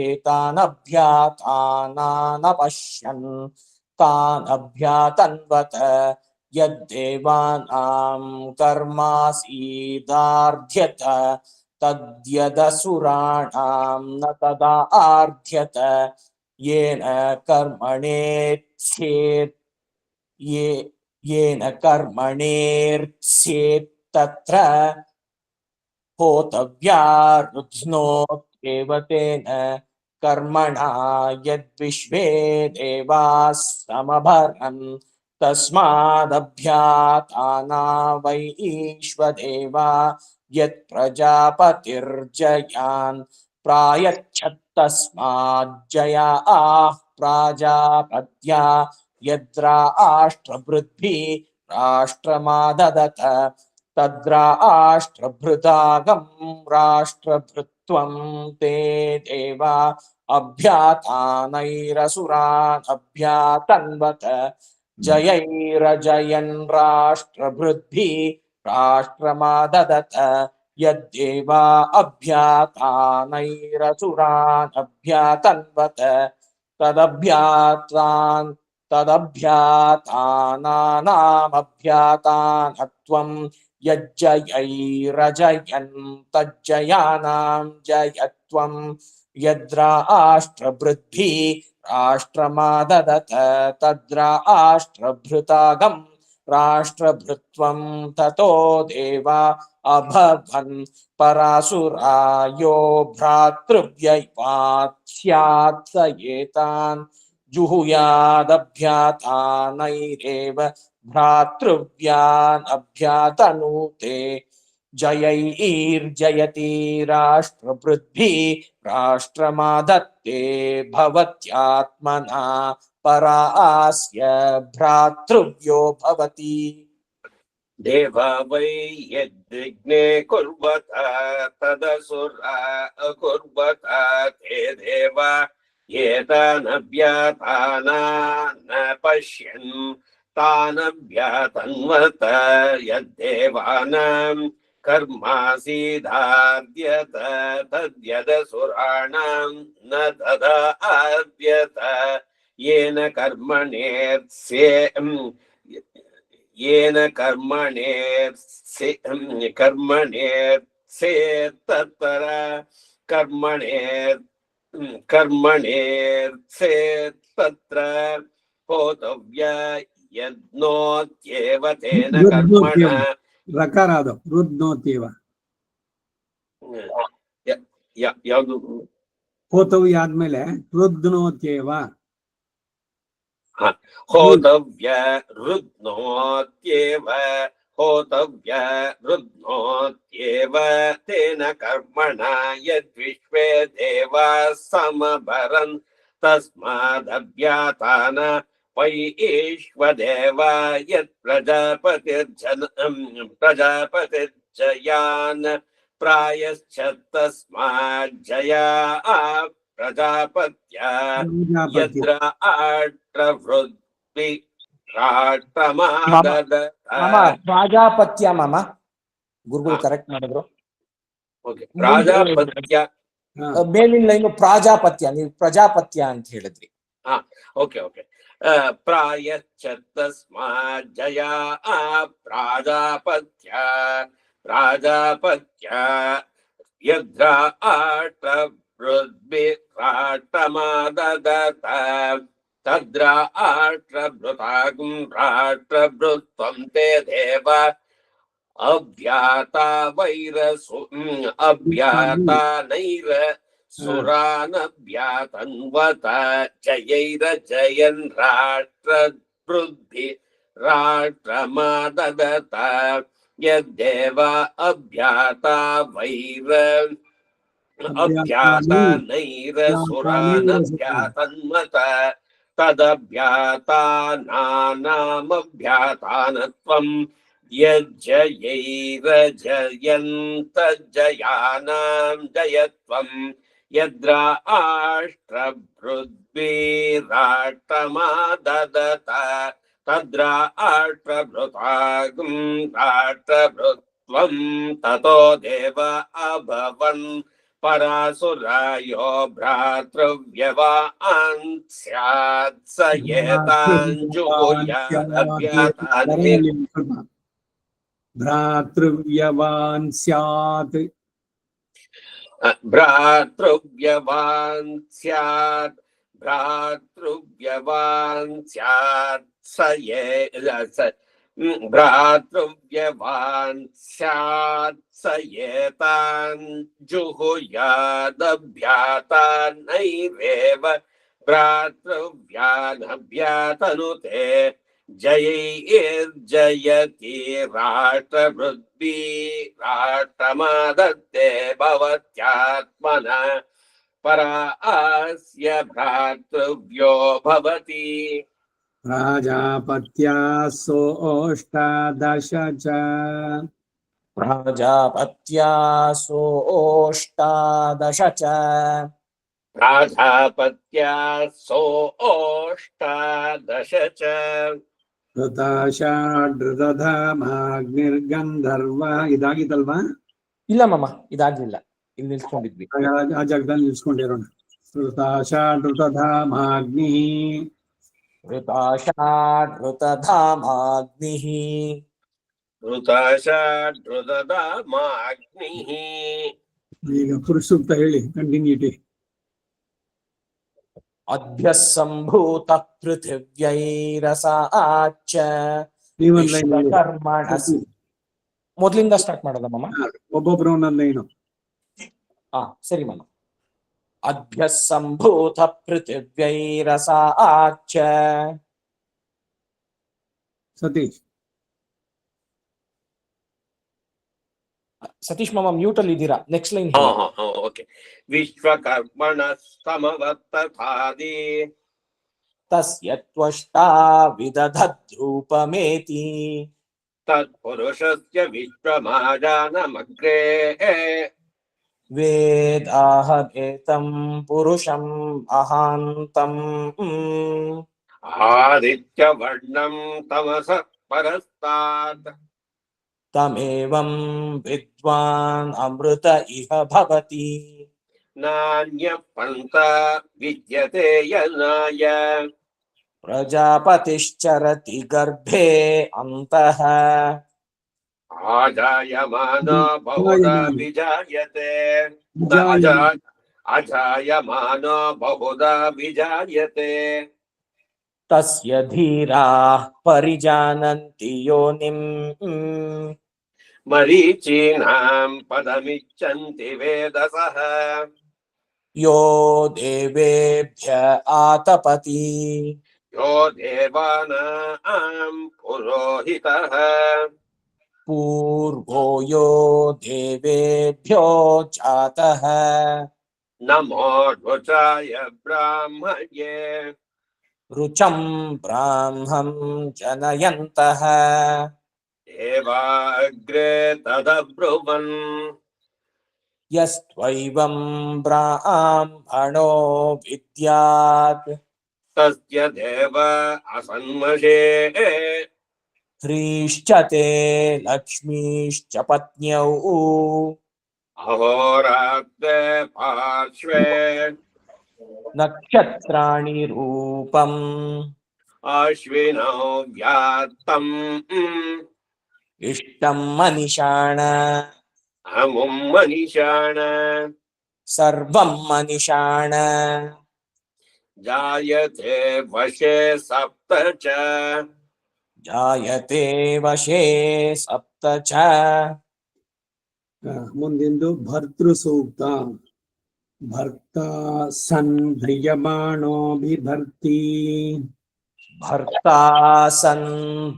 ಏತಾನಭ್ಯಾತಾನಾನಪಶ್ಯನ್ ತಾನಭ್ಯಾತನ್ವತ ಯದ್ದೇವಾನಾಂ ಕರ್ಮಾಸೀದಾರ್ಧ್ಯತ ತದ್ಯದಸುರಾಣಾಂ ನ ತದಾ ಆರ್ಧ್ಯತ ಯೇನ ಕರ್ಮಣೇತ್ಸೇತ್ ಯೇನ ಕರ್ಮಣೇರ್ತ್ಸೇತ್ ತತ್ರ ಹೋತವ್ಯಾ ರುಧ್ನೋತ್ಯೇವ ತೇನ ಕರ್ಮಣಾ ಯದ್ವಿಶ್ವೇ ದೇವಾಃ ಸಮಭರನ್ ತಸ್ಮಾದಭ್ಯಾತಾನಾ ವೈ ಈಶ್ವದೇವಾ ಯತ್ ಪ್ರಜಾಪತಿರ್ಜಯಾನ್ ಪ್ರಾಯಚ್ಛತ್ತಸ್ಮಾಜ್ಜಯಾ ಪ್ರಾಜಾಪತ್ಯ ಯದ್ರ ಆಷ್ಟ್ರಭೃದ್ಭಿ ರಾಷ್ಟ್ರಮಾದದತ ತದ್ರ ಆಷ್ಟ್ರಭೃತಾಗಂ ರಾಷ್ಟ್ರಭೃತ್ವಂ ತೇ ದೇವಾ ಅಭ್ಯಾತಾನೈರಸುರಾನ್ ಅಭ್ಯಾತನ್ವತ ಜಯೈರಜಯನ್ ರಾಷ್ಟ್ರಭೃದ್ಭಿ ರಾಷ್ಟ್ರಮಾದದತ ಯದ್ದೇವಾ ಅಭ್ಯಾತಾನೈರಸುರಾನ್ ಅಭ್ಯಾತನ್ವತ ತದಭ್ಯಾತಾನಾಮಭ್ಯಾತಾನತ್ವಂ ಯಜ್ಜಯೈರಜಯನ್ ತಜ್ಜಯಾನಾಂ ಜಯತ್ವಂ ಯದ್ರ ಆಷ್ಟ್ರಭೃದ್ಭಿ ರಾಷ್ಟ್ರಮಾದದತ ತದ್ರ ಆಷ್ಟ್ರಭೃತಾಗಂ ರಾಷ್ಟ್ರಭೃತ್ವಂ ತಥೋ ದೇವಾ ಅಭವನ್ ಪರಾಸುರಾ ಯೋ ಭ್ರಾತೃವ್ಯೈವಾತ್ ಸ್ಯಾತ್ ಸ ಏತಾನ್ ಜುಹುಯಾದಭ್ಯಾತಾನೈರೇವ ಭ್ರಾತೃವ್ಯಾನ್ ಅಭ್ಯಾತನೂತೆ ಜಯೈರ್ಜಯತಿ ರಾಷ್ಟ್ರಭೃದ್ಭಿ ರಾಷ್ಟ್ರಮಾದತ್ತೆ ಭವತ್ಯಾತ್ಮನಾ ಪರಾ ಅಸ್ಯ ಭ್ರಾತೃವ್ಯೋ ಭವತಿ. ದೇವಾ ವೈ ಯಜ್ಞೆ ಕುರ್ವತ ತದಸುರಾ ಅಕುರ್ವತ ತೇ ದೇವಾ ಏತಾನಭ್ಯಾತಾನಾನ್ ಪಶ್ಯನ್ ತಾನಭ್ಯಾತನ್ವತ ಯದ್ದೇವಾನಾಂ ಕರ್ಮಾಸೀದಾರ್ಧ್ಯತ ತದ್ಯದಸುರಾಣಾಂ ನ ತದಾ ಆರ್ಧ್ಯತ ಯೇನ ಕರ್ಮಣೇರ್ಸೇತ್ತತರ ಕರ್ಮಣೇರ್ಸೇತ್ತತ್ರ ಹೋತವ್ಯ ಯಜ್ಞೋತ್ಯೇವ ತೇನ ಕರ್ಮಣ ರಕಾರ ಅದು ರುದ್ನೋತ್ಯೇವ. ಯಾವುದು ಹೋತವ್ಯ ಆದ್ಮೇಲೆ ರುದ್ನೋತ್ಯೇವ. ಹೋತವ್ಯ ರುದ್ನೋತ್ಯೇವ ಹೋತವ್ಯ ರುದ್ನೋತ್ಯೇವ ತೇನ ಕರ್ಮಣ ಯದ್ವಿಶ್ವೇ ದೇವಾಃ ಸಮಭರನ್ ತಸ್ಮಾದಭ್ಯಾತಾನ ವೈ ಈಶ್ವದೇವ ಯತ್ ಪ್ರಜಾಪತಿರ್ಜಯಾನ್ ಪ್ರಾಯಶ್ಚತ್ತಸ್ಮಾಜ್ಜಯಾ ಪ್ರಜಾಪತ್ಯ ಯತ್ರ ಆಷ್ಟ್ರಭೃದ್ಭಿ ರಾಷ್ಟ್ರಮಾದದತ. ಪ್ರಾಜಾಪತ್ಯ ಮಾಮ ಗುರುಗಳು ಕರೆಕ್ಟ್ ಮಾಡಿದ್ರು. ಪ್ರಾಜಾಪತ್ಯ ಮೇಲಿನ ಲೈನು ಪ್ರಾಜಾಪತ್ಯ, ನೀವು ಪ್ರಜಾಪತ್ಯ ಅಂತ ಹೇಳಿದ್ರಿ. Okay okay. ಪ್ರಾಯಶ್ಚತ್ತಸ್ಮಾಜ್ಜಯಾ ಪ್ರಾಜಾಪತ್ಯ ಪ್ರಾಜಾಪತ್ಯ ಯದ್ರ ಆಷ್ಟ್ರಭೃದ್ಭಿ ರಾಷ್ಟ್ರಮಾದದತ तद्राष्ट्रभृतागुं राष्ट्रभृत्वं ते देव अभ्याता वैरसु अभ्याता नैर सुरानभ्यातन्वत जयैरजयन् राष्ट्रवृद्धि राष्ट्रमाददत यद्देव अभ्याता वैर अभ्याता नैर सुरानभ्यातन्वत तदभ्यातानामभ्यातानत्वं यज्जयैरजयन्तजयानां जयत्वं यद्राष्ट्रभृद्भिराष्ट्रमाददत तद्राष्ट्रभृतागं राष्ट्रभृत्वं ततो देव अभवन् परासुरायो भ्रातृव्यवान् स्यात् स एताञ्जुहुयादभ्यातानि भ्रातृव्यवान् स्यात् भ्रातृव्यवान् स्यात् भ्रातृव्यवान् स्यात् स भ्रातृव्यवान् स्यात् स एतान् जुहुयादभ्यातानैरेव भ्रातृव्यानभ्यातनुते जयैर्जयति राष्ट्रभृद्भिः राष्ट्रमादत्ते भवत्यात्मना परा अस्य भ्रातृव्यो भवति प्राजापत्यासोऽष्टादश च प्राजापत्यासोऽष्टादश च प्राजापत्यासोऽष्टादश च ಋತಾಷಾಢೃತಧಾಮಾಗ್ನಿರ್ಗಂಧರ್ವ ಇದಾಗಿತ್ತಲ್ವಾ? ಇಲ್ಲ ಮಾಮ, ಇದಾಗ್ಲಿಲ್ಲ, ಇಲ್ಲಿ ನಿಲ್ಸ್ಕೊಂಡಿದ್ವಿ. ಆ ಜಾಗದಲ್ಲಿ ನಿಲ್ಸ್ಕೊಂಡಿರೋಣ. ಋತಾಷಾಢೃತಧಾಮಾಗ್ನಿ ಋತಾಷಾಢೃತಧಾಮಾಗ್ನಿಃ ಋತಾಷಾಢೃತಧಾಮಾಗ್ನಿಃ. ಈಗ ಪುರುಷ ಸೂಕ್ತ ಹೇಳಿ, ಕಂಟಿನ್ಯೂಟಿ. ಅಭ್ಯಃ ಸಂಭೂತ ಪೃಥಿವ್ಯೈರಸಾಚ್ಚ ವಿಶ್ವಕರ್ಮಣ. ಮೊದಲಿಂದ ಸ್ಟಾರ್ಟ್ ಮಾಡೋದ ಮಾಮ? ಒಬ್ಬೊಬ್ರು ಒಂದೊಂದು ಲೈನು. ಸರಿ ಮಾಮ. ಅಭ್ಯಃ ಸಂಭೂತ ಪೃಥಿವ್ಯೈರಸಾಚ್ಚ. ಸತೀಶ್ ಮಾಮ ಮ್ಯೂಟ್ ಅಲ್ಲಿ ಇದ್ದೀರಾ? Next line. ಓಕೆ. ವಿಶ್ವಕರ್ಮಣ ಸಮವತ್ತಥಾದಿ ತಸ್ಯ ತ್ವಷ್ಟಾ ವಿದಧದ್ರೂಪಮೇತಿ ತತ್ಪುರುಷಸ್ಯ ವಿಶ್ವಮಾಜಾನಮಗ್ರೇ ವೇದಾಹಮೇತಂ ಪುರುಷಂ ಅಹಾಂತಂ ಆದಿತ್ಯವರ್ಣಂ ತಮಸಃ ಪರಸ್ತಾತ್ ತಮೇವಂ ವಿದ್ವಾನ್ ಅಮೃತ ಇಹ ಭವತಿ. ನಾನ್ಯ ಪಂಥ ವಿದ್ಯತೆ ಯನಾಯ ಪ್ರಜಾಪತಿಶ್ಚರತಿ ಗರ್ಭೆ ಅಂತಃ ಆಜಾಯಮಾನೋ ಬಹುಧಾ ವಿಜಾಯತೆ ಅಜಾಯಮಾನೋ ಬಹುಧಾ ವಿಜಾಯತೆ ತಸ್ಯ ಧೀರಾಃ ಪರಿಜಾನಂತಿ ಯೋನಿಂ ಮರೀಚೀನಾಂ ಪದಮಿಚ್ಛಂತಿ ವೇದಸಃ ಯೋ ದೇವೇಭ್ಯ ಆತಪತಿ ಯೋ ದೇವಾನಾಂ ಪುರೋಹಿತಃ ಪೂರ್ವೋ ಯೋ ದೇವೇಭ್ಯೋ ಜಾತಃ ನಮೋ ರುಚಾಯ ಬ್ರಾಹ್ಮಣ್ಯೇ ರುಚಂ ಬ್ರಾಹ್ಮಂ ಜನಯಂತಃ ದೇವಾಗ್ರೇ ತದಬ್ರುವನ್ ಯಸ್ತ್ವೈವಂ ಬ್ರಾಹ್ಮಣೋ ವಿದ್ಯಾತ್ ತಸ್ಯ ದೇವ ಅಸನ್ಮಷೇ ಶ್ರೀಶ್ಚ ತೇ ಲಕ್ಷ್ಮೀಶ್ಚ ಪತ್ನ್ಯೌ ಅಹೋರಾತ್ರೆ ಪಾರ್ಶ್ವೇ ನಕ್ಷತ್ರಾಣಿ ರೂಪಂ ಅಶ್ವಿನೋ ವ್ಯಾತ್ತಂ ಇಷ್ಟಂ ಮನಿಷಾಣ ಅಮುಂ ಮನಿಷಾಣ ಸರ್ವಂ ಮನಿಷಾಣ जायते वशे सप्त च जायते वशे सप्त च ಮುಂದಿಂದು ಭರ್ತೃ ಸೂಕ್ತ. ಭರ್ತ ಸನ್ ಧ್ರಿಯಮಾಣೋ ಬಿಭರ್ತಿ. भर्ता सन्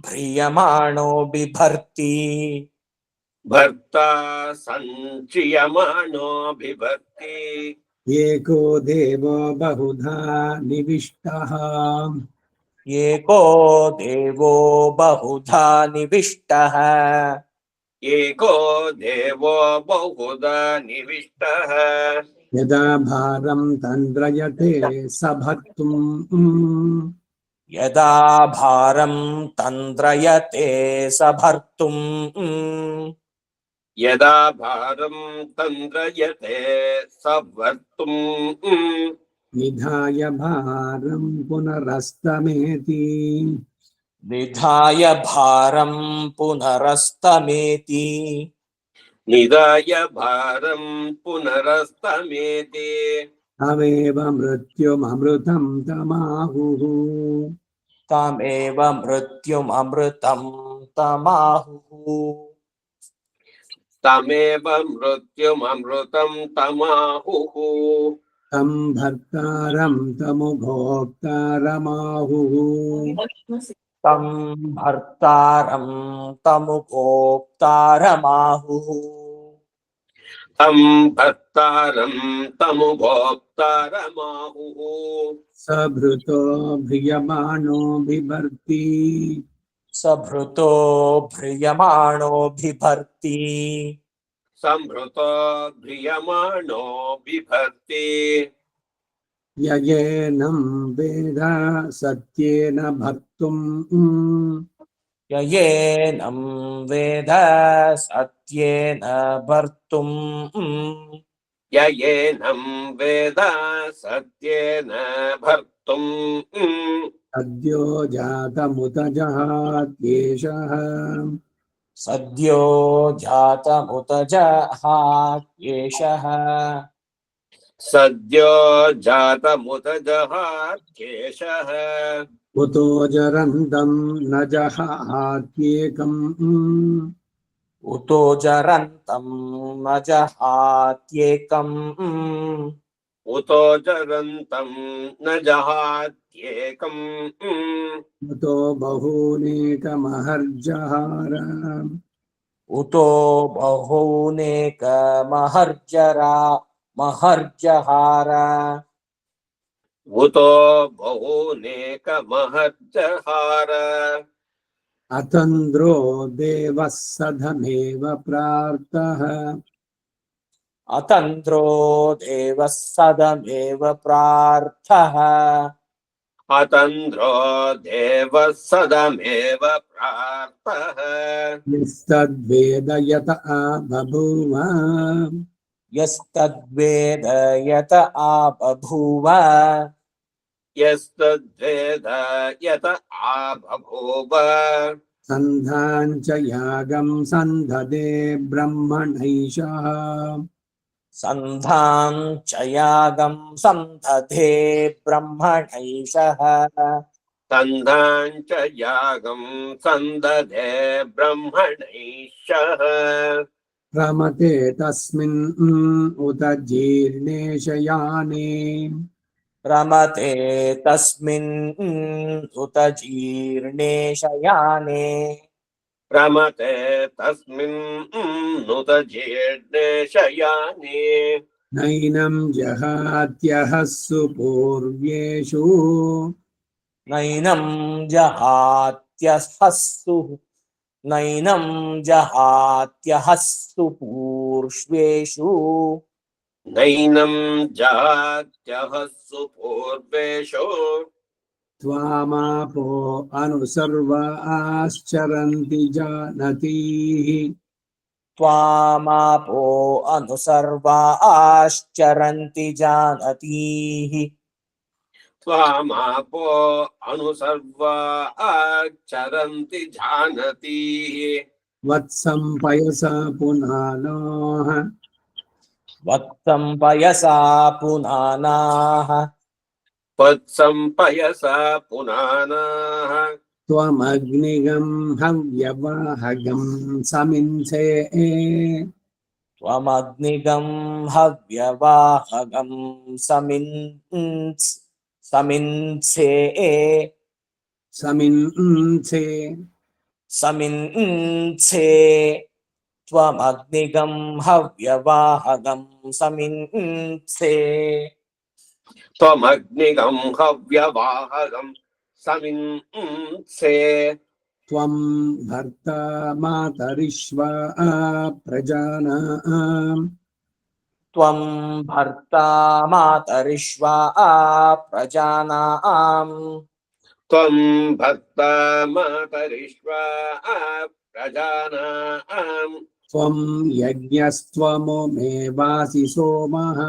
भ्रियमाणो बिभर्ति भर्ता सञ्चियमानो बिभर्ति ಏಕೋ ದೇವೋ ಬಹುಧಾ ನಿವಿಷ್ಟಃ. एको देवो बहुधा निविष्टः एको देवो बहुधा निविष्टः ಯದಾ ಭಾರಂ ತಂದ್ರಯತೆ ಸಭರ್ತುಂ. यदा भारं तन्द्रयते स भर्तुम् यदा भारं तन्द्रयते सवर्तुम् ನಿಧಾಯ ಭಾರಂ ಪುನರಸ್ತಮೇತಿ. निधाय भारं पुनरस्तमेति निधाय भारं पुनरस्तमेति ತಮೇವ ಮೃತ್ಯುಮಮೃತಂ ತಮಾಹುಃ. तमेव मृत्युममृतं तमाहुः तमेव मृत्युममृतं तमाहुः तं ಭರ್ತಾರಂ ತಮುಭೋಕ್ತಾರಮಾಹುಃ. तं भर्तारं तमुपोक्तारमाहुः तं भर्तारं तमुभोक्तारमाहुः सभृतो भ्रियमाणो बिभर्ति. सभृतो भ्रियमाणो बिभर्ति संभृतो ध्रियमाणो बिभर्ति ययेनं वेद सत्येन भर्तुम्. ययेनं वेद सत्येन भर्तुम् ययेनं वेद सत्येन भर्तुम् सद्यो जातमुत जहात्येषः. सद्यो जातमुत जहात्येषः सद्यो जातमुत जहात्येषः उतो जरन्तं न जहात्येकम्. उतो जरन्तं न जहात्येकम् उतो जरन्तं न जहात्येकम् उतो बहूनेकमहर्जहार. उतो महर्जहार उतो बहुनेकमहर्जहार अतन्द्रो देवः सधमेव प्रार्थः. अतन्द्रो देवः सदमेव प्रार्थः अतन्द्रो देवः सदमेव प्रार्थः यस्तद्वेदयत बभूव. यस्तद्वेद यत आबभूव यस्तद्वेद यत आबभूव सन्धाञ्च यागं सन्धदे ब्रह्मणैषः. सन्धां च यागं सन्धधे ब्रह्मणैषः सन्धाञ्च यागं सन्दधे ब्रह्मणैषः रमते तस्मिन् उत जीर्णेशयाने. रमते तस्मिन् उत जीर्णे शयाने रमते तस्मिन् नुत जीर्णे शयाने नैनं जहात्यः सुपूर्व्येषु. नैनं जहात्यहस्सु नैनं जहात्यहस्सु पूर्ष्वेषु नैनं जात्यहस्सु पूर्वेषु त्वामापो अनुसर्वाश्चरन्ति जानतीः. त्वामापो अनुसर्वा आश्चरन्ति जानतीः त्वामापो अनुसर्वा आचरन्ति जानतीः वत्सं पयसा पुनानाः. वत्सं पयसा पुनानाः त्वत्सम्पयसा पुनानाः त्वमग्निगं हव्यवाहगं समिन्से त्वमग्निगं हव्यवाहगं समिन्से समिन्से समिन्से त्वमग्निगं हव्यवाहगं समिन्से त्वमग्निगं हव्यवाहकं समिन्से त्वं भर्ता मातरिश्वा प्रजानां त्वं भर्ता मातरिश्वा प्रजानां त्वं भर्ता मातरिश्वा प्रजानां त्वं यज्ञस्त्वमुमेवासि सोमः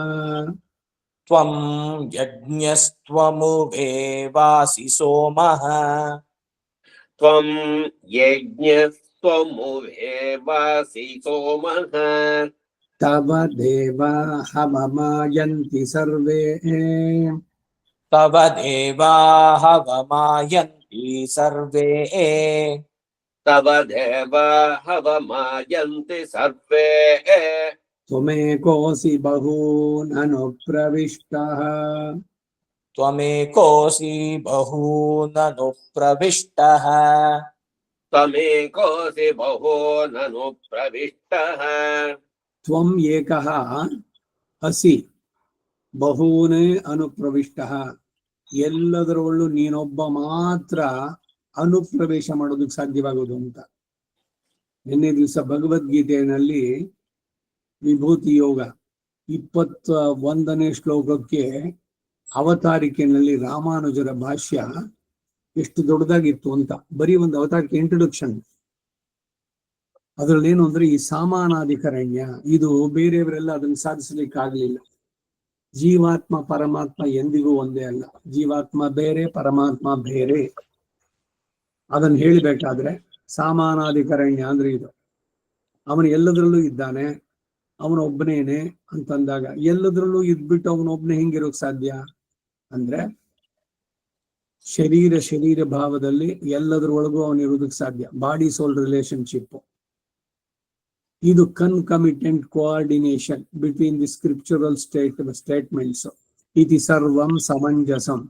त्वं यज्ञस्त्वमुवेवासि सोमः त्वं यज्ञस्त्वमुवेवासि सोमः तव देवा हवमायन्ति सर्वे तव देवा हवमायन्ति सर्वे तव देवा हवमायन्ति सर्वे त्वमेकोऽसि बहून् अनुप्रविष्टः त्वमेकोऽसि बहूननुप्रविष्टः त्वमेकोऽसि बहो ननु प्रविष्टः त्वम् एकः असि बहून् ಅನುಪ್ರವಿಷ್ಟಃ ಎಲ್ಲದರೊಳಗೂ ನೀನೊಬ್ಬ ಮಾತ್ರ ಅನುಪ್ರವೇಶ ಮಾಡೋದಕ್ಕೆ ಸಾಧ್ಯವಾಗೋದು ಅಂತ. ನಿನ್ನೆ ದಿವಸ ಭಗವದ್ಗೀತೆಯಲ್ಲಿ ವಿಭೂತಿ ಯೋಗ 21ನೇ ಶ್ಲೋಕಕ್ಕೆ ಅವತಾರಿಕೆಯಲ್ಲಿ ರಾಮಾನುಜರ ಭಾಷ್ಯ ಎಷ್ಟು ದೊಡ್ಡದಾಗಿತ್ತು ಅಂತ. ಬರೀ ಒಂದು ಅವತಾರಿಕೆ ಇಂಟ್ರೊಡಕ್ಷನ್. ಅದ್ರಲ್ಲಿ ಏನು ಅಂದ್ರೆ ಈ ಸಾಮಾನಾಧಿಕರಣ್ಯ ಇದು ಬೇರೆಯವರೆಲ್ಲ ಅದನ್ನು ಸಾಧಿಸಲಿಕ್ಕೆ ಆಗ್ಲಿಲ್ಲ. ಜೀವಾತ್ಮ ಪರಮಾತ್ಮ ಎಂದಿಗೂ ಒಂದೇ ಅಲ್ಲ. ಜೀವಾತ್ಮ ಬೇರೆ, ಪರಮಾತ್ಮ ಬೇರೆ. ಅದನ್ನು ಹೇಳಿಬೇಕಾದ್ರೆ ಸಾಮಾನಾಧಿಕರಣ್ಯ ಅಂದ್ರೆ ಇದು. ಅವನು ಎಲ್ಲದರಲ್ಲೂ ಇದ್ದಾನೆ, ಅವನೊಬ್ಬನೇನೆ ಅಂತಂದಾಗ ಎಲ್ಲದರಲ್ಲೂ ಇದ್ಬಿಟ್ಟು ಅವನೊಬ್ಬನೇ ಹೆಂಗಿರೋಕ್ ಸಾಧ್ಯ ಅಂದ್ರೆ ಶರೀರ ಭಾವದಲ್ಲಿ ಎಲ್ಲದರೊಳಗೂ ಅವನಿರೋದಕ್ಕೆ ಸಾಧ್ಯ. ಬಾಡಿ ಸೋಲ್ ರಿಲೇಶನ್ಶಿಪ್ ಇದು concomitant coordination between the scriptural statements. ಇತಿ ಸರ್ವಂ ಸಮಂಜಸಂ.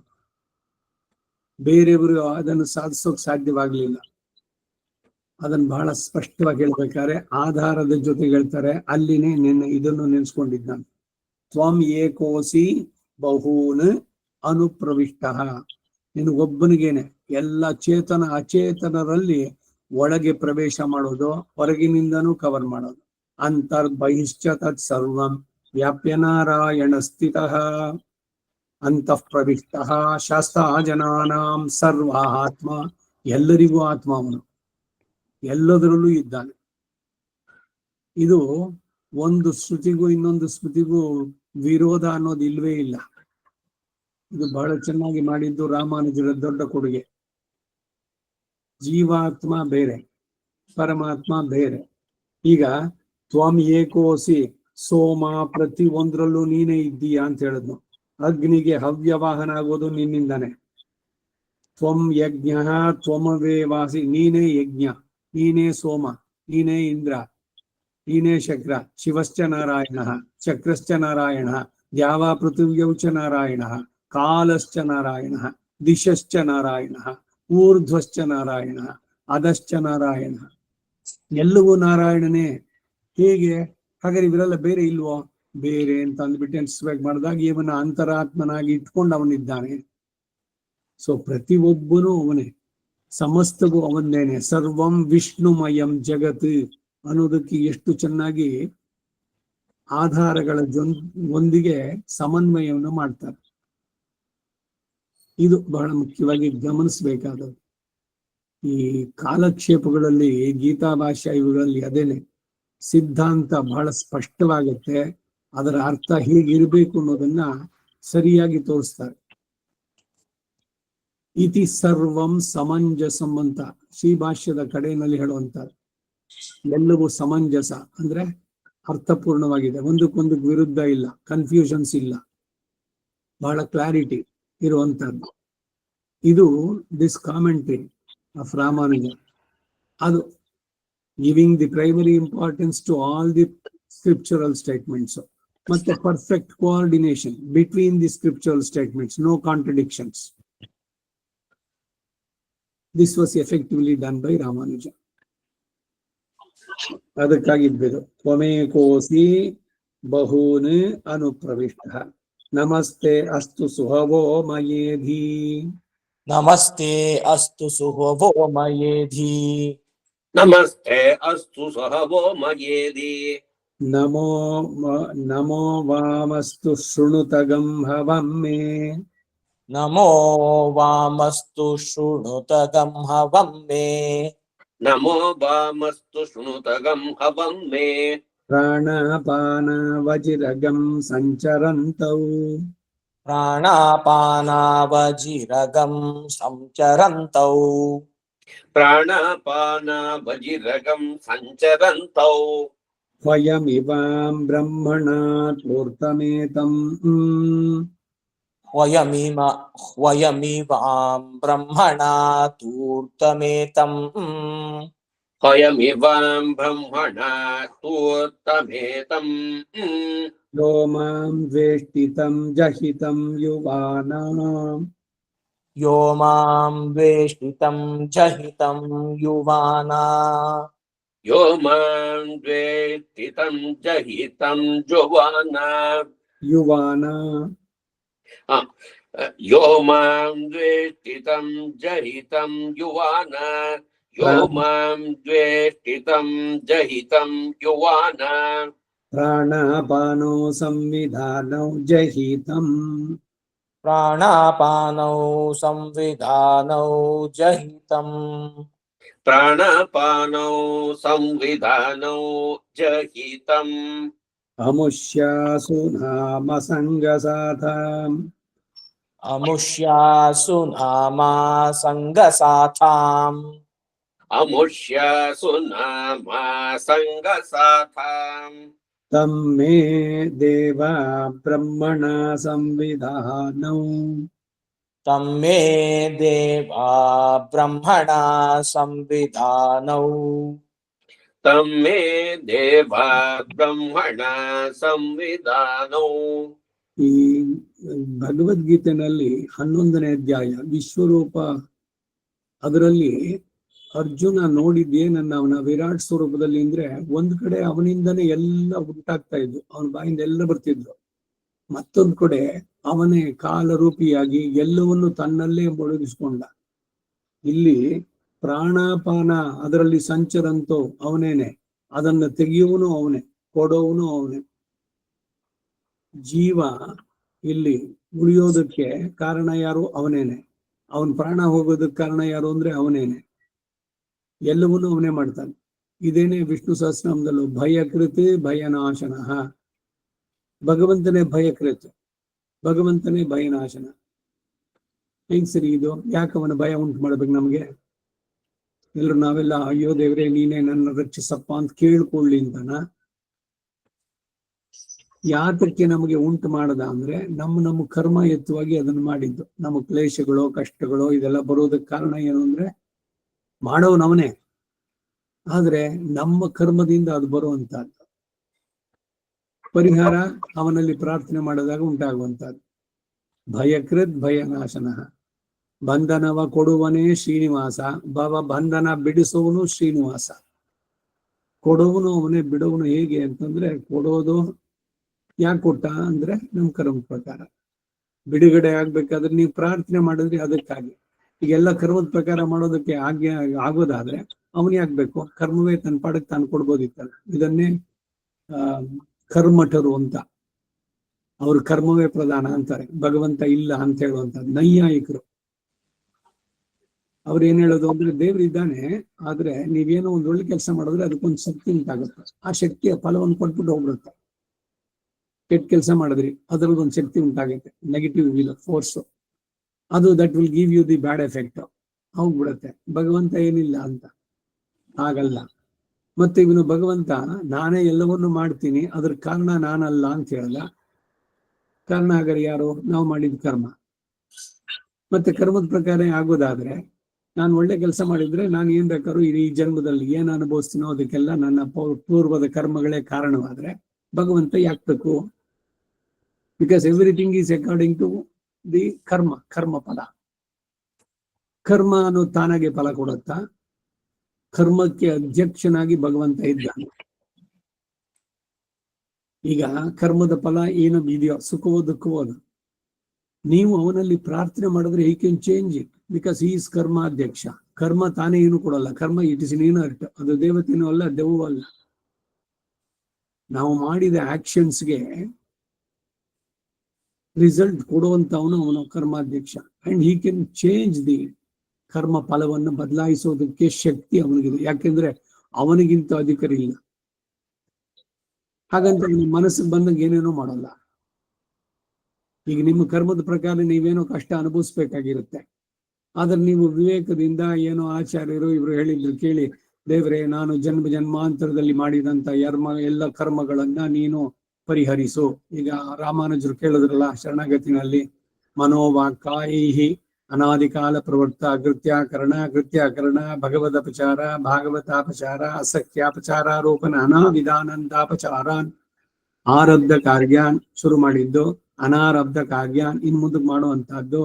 ಬೇರೆಯವರು ಅದನ್ನು ಸಾಧಿಸೋಕ್ ಸಾಧ್ಯವಾಗ್ಲಿಲ್ಲ. ಅದನ್ನು ಬಹಳ ಸ್ಪಷ್ಟವಾಗಿ ಹೇಳ್ಬೇಕಾದ್ರೆ ಆಧಾರದ ಜೊತೆಗೆ ಹೇಳ್ತಾರೆ. ಅಲ್ಲಿನೇ ಇದನ್ನು ನೆನೆಸ್ಕೊಂಡಿದ್ದಾನೆ. ತ್ವಂ ಏಕೋಸಿ ಬಹೂನ್ ಅನುಪ್ರವಿಷ್ಟ. ನಿನಗೊಬ್ಬನಿಗೇನೆ ಎಲ್ಲ ಚೇತನ ಅಚೇತನರಲ್ಲಿ ಒಳಗೆ ಪ್ರವೇಶ ಮಾಡೋದು, ಹೊರಗಿನಿಂದನೂ ಕವರ್ ಮಾಡೋದು. ಅಂತರ್ಬಹಿಶ್ಚ ತತ್ ಸರ್ವಂ ವ್ಯಾಪ್ಯ ನಾರಾಯಣ ಸ್ಥಿತಃ ಅಂತಃ ಪ್ರವಿಷ್ಟಃ ಶಾಸ್ತ್ರ ಜನಾನಾಂ ಸರ್ವ ಆತ್ಮ. ಎಲ್ಲರಿಗೂ ಆತ್ಮ ಅವನು, ಎಲ್ಲದರಲ್ಲೂ ಇದ್ದಾನೆ. ಇದು ಒಂದು ಶ್ರುತಿಗೂ ಇನ್ನೊಂದು ಸ್ಮೃತಿಗೂ ವಿರೋಧ ಅನ್ನೋದು ಇಲ್ವೇ ಇಲ್ಲ. ಇದು ಬಹಳ ಚೆನ್ನಾಗಿ ಮಾಡಿದ್ದು ರಾಮಾನುಜರ ದೊಡ್ಡ ಕೊಡುಗೆ. ಜೀವಾತ್ಮ ಬೇರೆ, ಪರಮಾತ್ಮ ಬೇರೆ. ಈಗ ತ್ವಂ ಏಕೋಸಿ ಸೋಮ, ಪ್ರತಿ ಒಂದ್ರಲ್ಲೂ ನೀನೇ ಇದ್ದೀಯಾ ಅಂತ ಹೇಳಿದ್ನು. ಅಗ್ನಿಗೆ ಹವ್ಯವಾಹನ ಆಗೋದು ನಿನ್ನಿಂದಾನೆ. ತ್ವಂ ಯಜ್ಞ ತ್ವಮವೇವಾಸಿ, ನೀನೇ ಯಜ್ಞ, ನೀನೇ ಸೋಮ, ನೀನೇ ಇಂದ್ರ, ನೀನೇ ಶಕ್ರ. ಶಿವಶ್ಚ ನಾರಾಯಣ, ಚಕ್ರಶ್ಚ ನಾರಾಯಣ, ದ್ಯಾವಾ ಪೃಥಿವ್ಯೌಚ ನಾರಾಯಣ, ಕಾಲಶ್ಚ ನಾರಾಯಣ, ದಿಶಶ್ಚ ನಾರಾಯಣ, ಊರ್ಧ್ವಶ್ಚ ನಾರಾಯಣ, ಅಧಶ್ಚ ನಾರಾಯಣ. ಎಲ್ಲವೂ ನಾರಾಯಣನೇ. ಹೇಗೆ ಹಾಗಾದ್ರೆ ಇವರೆಲ್ಲ ಬೇರೆ ಇಲ್ವೋ? ಬೇರೆ ಅಂತ ಅಂದ್ಬಿಟ್ಟು ಎಕ್ಸ್ಪೆಕ್ಟ್ ಮಾಡಿದಾಗ ಇವನ ಅಂತರಾತ್ಮನಾಗಿ ಇಟ್ಕೊಂಡು ಅವನಿದ್ದಾನೆ. ಸೊ ಪ್ರತಿಯೊಬ್ಬನೂ ಅವನೇ, ಸಮಸ್ತಗೂ ಅವನೇನೆ. ಸರ್ವಂ ವಿಷ್ಣುಮಯಂ ಜಗತ್ ಅನ್ನೋದಕ್ಕೆ ಎಷ್ಟು ಚೆನ್ನಾಗಿ ಆಧಾರಗಳ ಒಂದಿಗೆ ಸಮನ್ವಯವನ್ನು ಮಾಡ್ತಾರೆ. ಇದು ಬಹಳ ಮುಖ್ಯವಾಗಿ ಗಮನಿಸಬೇಕಾದದ್ದು. ಈ ಕಾಲಕ್ಷೇಪಗಳಲ್ಲಿ, ಗೀತಾ ಭಾಷಾ ಇವುಗಳಲ್ಲಿ ಅದೇನೆ ಸಿದ್ಧಾಂತ ಬಹಳ ಸ್ಪಷ್ಟವಾಗುತ್ತೆ. ಅದರ ಅರ್ಥ ಹೇಗಿರ್ಬೇಕು ಅನ್ನೋದನ್ನ ಸರಿಯಾಗಿ ತೋರಿಸ್ತಾರೆ. ಇತಿ ಸರ್ವಂ ಸಮಂಜಸಂ ಅಂತ ಶ್ರೀಭಾಷ್ಯದ ಕಡೆಯಲ್ಲಿ ಹೇಳುವಂತಾರೆ. ಎಲ್ಲವೂ ಸಮಂಜಸ ಅಂದ್ರೆ ಅರ್ಥಪೂರ್ಣವಾಗಿದೆ, ಒಂದಕ್ಕೊಂದಕ್ಕೆ ವಿರುದ್ಧ ಇಲ್ಲ, ಕನ್ಫ್ಯೂಷನ್ಸ್ ಇಲ್ಲ, ಬಹಳ ಕ್ಲಾರಿಟಿ. ಇರುವಂತಹದ್ದು. ಇದು ದಿಸ್ ಕಾಮೆಂಟ್ರಿ ಆಫ್ ರಾಮಾನುಜ. ಅದು giving the primary importance to all the scriptural statements, ಮತ್ತೆ perfect coordination between the scriptural statements, no contradictions. This was effectively done by Ramanuja. ಅದಕ್ಕಾಗಿದ್ದು ತ್ವಮೇಕೋಸಿ ಬಹೂನ್ ಅನುಪ್ರವಿಷ್ಟ. ನಮಸ್ತೆ ಅಸ್ತು ಸುಹವೋ ಮಯೇಧಿ. ನಮಸ್ತೆ ಅಸ್ತು ಸುಹವೋ ಮಯೇಧಿ. ನಮಸ್ತೆ ಅಸ್ತು ಸಹವೋ ಮಯೇಧಿ. ನಮೋ ವಾಮಸ್ತು ಶೃಣುತಗಂ ಹವಂ ಮೇ. ನಮೋ ವಾಮಸ್ತು ಶೃಣುತಗಂ ಹವಂ ಮೇ. ನಮೋ ವಾಮಸ್ತು ಶೃಣುತಗಂ ಹವಂ ಮೇ. ಪ್ರಾಣಾಪಾನ ವಜಿರಗಂ ಸಂಚರಂತೌ. ಪ್ರಾಣಾಪಾನಾವಜಿರಗಂ ಸಂಚರಂತೌ. ಪ್ರಾಣಾಪಾನ ವಜಿರಗಂ ಸಂಚರಂತೌ. ಸ್ವಯಮಿವಾಂ ಬ್ರಹ್ಮಣಾತ್ ಊರ್ತಮೇತಂ. ವಯಮಿವಾಂ ಬ್ರಹ್ಮಣಾತೂರ್ತಮೇತಂ. ಸ್ವಯಮಿವಾಂ ಬ್ರಹ್ಮಣಾತೂರ್ತಮೇತಂ. ಯೋ ಮಾಂ ದ್ವೇಷ್ಟಿತಂ ಜಹಿತಂ ಯುವಾನಾಂ. ಯೋ ಮಾಂ ವೇಷ್ಟಿತಂ ಜಹಿತಂ ಯುವಾನಾ. ಯೋ ಮಾಂ ದ್ವೇಷ್ಟಿತಂ ಜಹಿತಂ ಜುವಾನಾ. ಯುವಾನಾ ಯೋ ಮಾಂ ದ್ವೇಷ್ಟಿತಂ ಜಹಿತಂ ಯುವಾನಾ. ಯೋ ಮಾಂ ದ್ವೇಷ್ಟಿತಂ ಜಹಿತಂ ಯುವಾನಾ. ಪ್ರಾಣಾಪಾನೋ ಸಂವಿಧಾನೌ ಜಹಿತಂ. ಪ್ರಾಣಾಪಾನೌ ಸಂವಿಧಾನೌ ಜಹಿತಂ. ಪ್ರಾಣಾಪಾನೌ ಸಂವಿಧಾನೌ ಜಹಿತಂ. ಅಮುಷ್ಯಾಸು ನಾಮ ಸಂಗಸಾಥಾಂ. ಅಮುಷ್ಯಾಸು ನಾಮ ಸಂಗಸಾಥಾಂ. ಅಮುಷ್ಯಾಸು ನಾಮ ಸಂಗಸಾಥಾಂ. ತಂ ಮೇ ದೇವ ಬ್ರಹ್ಮಣ ಸಂವಿಧಾನೌ. ತಂ ಮೇ ದೇವಾ ಬ್ರಹ್ಮಣ ಸಂವಿಧಾನೌ. ತಂ ಮೇ ದೇವಾ ಬ್ರಹ್ಮಣ ಸಂವಿಧಾನೌ. ಈ ಭಗವದ್ಗೀತೆನಲ್ಲಿ 11ನೇ ಅಧ್ಯಾಯ ವಿಶ್ವರೂಪ, ಅದರಲ್ಲಿ ಅರ್ಜುನ ನೋಡಿದ್ದೇನನ್ನ ಅವನ ವಿರಾಟ್ ಸ್ವರೂಪದಲ್ಲಿ ಅಂದ್ರೆ ಒಂದ್ ಕಡೆ ಅವನಿಂದನೇ ಎಲ್ಲ ಉಂಟಾಗ್ತಾ ಇದ್ದು, ಅವನ ಬಾಯಿಂದ ಎಲ್ಲ ಬರ್ತಿದ್ರು. ಮತ್ತೊಂದ್ ಕಡೆ ಅವನೇ ಕಾಲರೂಪಿಯಾಗಿ ಎಲ್ಲವನ್ನು ತನ್ನಲ್ಲೇ ಮುಳುಗಿಸ್ಕೊಂಡ. ಇಲ್ಲಿ ಪ್ರಾಣಾಪಾನ ಅದರಲ್ಲಿ ಸಂಚರಂತೋ ಅವನೇನೆ, ಅದನ್ನ ತೆಗೆಯುವನು ಅವನೇ, ಕೊಡೋವನು ಅವನೇ. ಜೀವ ಇಲ್ಲಿ ಉಳಿಯೋದಕ್ಕೆ ಕಾರಣ ಯಾರು? ಅವನೇನೆ. ಅವನ್ ಪ್ರಾಣ ಹೋಗೋದಕ್ಕೆ ಕಾರಣ ಯಾರು ಅಂದ್ರೆ ಅವನೇನೆ. ಎಲ್ಲವನ್ನೂ ಅವನೇ ಮಾಡ್ತಾನೆ. ಇದೇನೆ ವಿಷ್ಣು ಸಹಸ್ರನಾಮದಲ್ಲೂ ಭಯಕೃತ್ ಭಯನಾಶನ. ಭಗವಂತನೇ ಭಯಕೃತ್, ಭಗವಂತನೇ ಭಯನಾಶನ. ಹೆಂಗ್ ಸರಿ ಇದು? ಯಾಕೆ ಅವನ ಭಯ ಉಂಟು ಮಾಡ್ಬೇಕು ನಮ್ಗೆ? ಎಲ್ಲರೂ ನಾವೆಲ್ಲ ಅಯ್ಯೋ ದೇವ್ರೆ ನೀನೇ ನನ್ನ ರಕ್ಷಿಸಪ್ಪ ಅಂತ ಕೇಳ್ಕೊಳ್ಳಿ ಅಂತನ? ಯಾತಕ್ಕೆ ನಮಗೆ ಉಂಟು ಮಾಡದ ಅಂದ್ರೆ ನಮ್ಮ ಕರ್ಮ ಎತ್ತುವಾಗಿ ಅದನ್ನು ಮಾಡಿದ್ದು. ನಮ್ಮ ಕ್ಲೇಶಗಳು ಕಷ್ಟಗಳು ಇದೆಲ್ಲ ಬರೋದಕ್ಕೆ ಕಾರಣ ಏನು ಅಂದ್ರೆ ಮಾಡೋನವನೇ, ಆದ್ರೆ ನಮ್ಮ ಕರ್ಮದಿಂದ ಅದು ಬರುವಂತಹದ್ದು. ಪರಿಹಾರ ಅವನಲ್ಲಿ ಪ್ರಾರ್ಥನೆ ಮಾಡಿದಾಗ ಉಂಟಾಗುವಂತಹದ್ದು. ಭಯಕೃತ್ ಭಯನಾಶನ. ಬಂಧನವ ಕೊಡುವನೇ ಶ್ರೀನಿವಾಸ. ಬಂಧನ ಬಿಡಿಸುವನು ಶ್ರೀನಿವಾಸ. ಕೊಡುವನು ಅವನೇ, ಬಿಡುವನು ಹೇಗೆ ಅಂತಂದ್ರೆ, ಕೊಡೋದು ಯಾಕೆ ಕೊಟ್ಟ ಅಂದ್ರೆ ನಮ್ ಕರ್ಮ ಪ್ರಕಾರ. ಬಿಡುಗಡೆ ಆಗ್ಬೇಕಾದ್ರೆ ನೀವು ಪ್ರಾರ್ಥನೆ ಮಾಡಿದ್ರಿ ಅದಕ್ಕಾಗಿ. ಈಗೆಲ್ಲ ಕರ್ಮದ ಪ್ರಕಾರ ಮಾಡೋದಕ್ಕೆ ಆಗೋದಾದ್ರೆ ಅವನೇ ಆಗ್ಬೇಕು. ಕರ್ಮವೇ ತನ್ನ ಪಾಡಕ್ಕೆ ತಾನು ಕೊಡ್ಬೋದಿತ್ತಲ್ಲ. ಇದನ್ನೇ ಕರ್ಮಠರು ಅಂತ, ಅವ್ರ ಕರ್ಮವೇ ಪ್ರಧಾನ ಅಂತಾರೆ. ಭಗವಂತ ಇಲ್ಲ ಅಂತ ಹೇಳುವಂತ ನೈಯಾಯಿಕರು. ಅವ್ರು ಏನ್ ಹೇಳೋದು ಅಂದ್ರೆ, ದೇವ್ರಿದ್ದಾನೆ, ಆದ್ರೆ ನೀವೇನೋ ಒಂದ್ ಒಳ್ಳೆ ಕೆಲಸ ಮಾಡಿದ್ರೆ ಅದಕ್ಕೊಂದು ಶಕ್ತಿ ಉಂಟಾಗುತ್ತೆ. ಆ ಶಕ್ತಿಯ ಫಲವನ್ನು ಕೊಟ್ಬಿಟ್ಟು ಹೋಗ್ಬಿಡುತ್ತೆ. ಕೆಟ್ಟ ಕೆಲಸ ಮಾಡಿದ್ರಿ ಅದ್ರಲ್ಲಿ ಒಂದು ಶಕ್ತಿ ಉಂಟಾಗುತ್ತೆ, ನೆಗೆಟಿವ್ ಫೋರ್ಸ್. ಅದು that will give you the bad effect. ಹೋಗ್ಬಿಡತ್ತೆ. ಭಗವಂತ ಏನಿಲ್ಲ ಅಂತ ಹಾಗಲ್ಲ. ಮತ್ತೆ ಇವನು ಭಗವಂತ ನಾನೇ ಎಲ್ಲವನ್ನೂ ಮಾಡ್ತೀನಿ, ಅದ್ರ ಕಾರಣ ನಾನಲ್ಲ ಅಂತ ಹೇಳಲ್ಲ. ಕಾರಣ ಹಾಗಾದ್ರೆ ಯಾರು? ನಾವು ಮಾಡಿದ ಕರ್ಮ. ಮತ್ತೆ ಕರ್ಮದ ಪ್ರಕಾರ ಆಗೋದಾದ್ರೆ ನಾನು ಒಳ್ಳೆ ಕೆಲಸ ಮಾಡಿದ್ರೆ ನಾನು ಏನ್ ಬೇಕಾದ್ರೂ ಈ ಜನ್ಮದಲ್ಲಿ ಏನ್ ಅನುಭವಿಸ್ತೀನೋ ಅದಕ್ಕೆಲ್ಲ ನನ್ನ ಪೂರ್ವದ ಕರ್ಮಗಳೇ ಕಾರಣವಾದ್ರೆ ಭಗವಂತ ಯಾಕ್ಬೇಕು? Because everything is according to the karma phala. ಕರ್ಮ ಅನ್ನೋದು ತಾನಾಗೆ ಫಲ ಕೊಡುತ್ತಾ? ಕರ್ಮಕ್ಕೆ ಅಧ್ಯಕ್ಷನಾಗಿ ಭಗವಂತ ಇದ್ದಾನೆ. ಈಗ ಕರ್ಮದ ಫಲ ಏನೋ ಇದೆಯೋ, ಸುಖವೋ ದುಃಖವೋ, ನೀವು ಅವನಲ್ಲಿ ಪ್ರಾರ್ಥನೆ ಮಾಡಿದ್ರೆ he can change it, because he is karmadhyaksha. ಕರ್ಮ ತಾನೇ ಏನು ಕೊಡಲ್ಲ. ಕರ್ಮ ಇಟ್ ಇಸ್ ಇನ್ ಇನರ್ಟ್. ಅದು ದೇವತೆನೂ ಅಲ್ಲ, ದೆವ್ವೂ ಅಲ್ಲ. ನಾವು ಮಾಡಿದ ಆಕ್ಷನ್ಸ್ಗೆ ರಿಸಲ್ಟ್ ಕೊಡುವಂತವನು ಅವನು ಕರ್ಮಾಧ್ಯಕ್ಷ. And he can change the karma ಫಲವನ್ನು ಬದಲಾಯಿಸೋದಕ್ಕೆ ಶಕ್ತಿ ಅವನಿಗಿದೆ. ಯಾಕೆಂದ್ರೆ ಅವನಿಗಿಂತ ಅಧಿಕಾರಿ ಇಲ್ಲ. ಹಾಗಂತ ನಿಮ್ಮ ಮನಸ್ಸಿಗೆ ಬಂದಂಗೆ ಏನೇನೋ ಮಾಡಲ್ಲ. ಈಗ ನಿಮ್ಮ ಕರ್ಮದ ಪ್ರಕಾರ ನೀವೇನೋ ಕಷ್ಟ ಅನುಭವಿಸ್ಬೇಕಾಗಿರುತ್ತೆ. ಆದ್ರೆ ನೀವು ವಿವೇಕದಿಂದ ಏನೋ ಆಚಾರ್ಯರು ಇವರು ಹೇಳಿದ್ರು ಕೇಳಿ, ದೇವರೇ ನಾನು ಜನ್ಮಾಂತರದಲ್ಲಿ ಮಾಡಿದಂತ ಎಲ್ಲ ಕರ್ಮಗಳನ್ನ ನೀನು ಪರಿಹರಿಸು. ಈಗ ರಾಮಾನುಜರು ಕೇಳಿದ್ರಲ್ಲ ಶರಣಗತಿನಲ್ಲಿ, ಮನೋವಾಕ್ಕಾಯೈಹಿ ಅನಾದಿ ಕಾಲ ಪ್ರವೃತ್ತ ಕೃತ್ಯಾಕರಣ ಭಗವದಪಚಾರ ಭಾಗವತಾಪಚಾರ ಅಸಖ್ಯಾಪಚಾರಾರೋಪಣ ಅನಾವಿಧಾನಂದಾಪಚಾರಾನ್ ಆರಬ್ಧ ಕಾರ್ಯಾನ್ ಶುರು ಮಾಡಿದ್ದು, ಅನಾರಬ್ಧ ಕಾರ್ಯಾನ್ ಇನ್ ಮುಂದಕ್ಕೆ ಮಾಡುವಂತಹದ್ದು,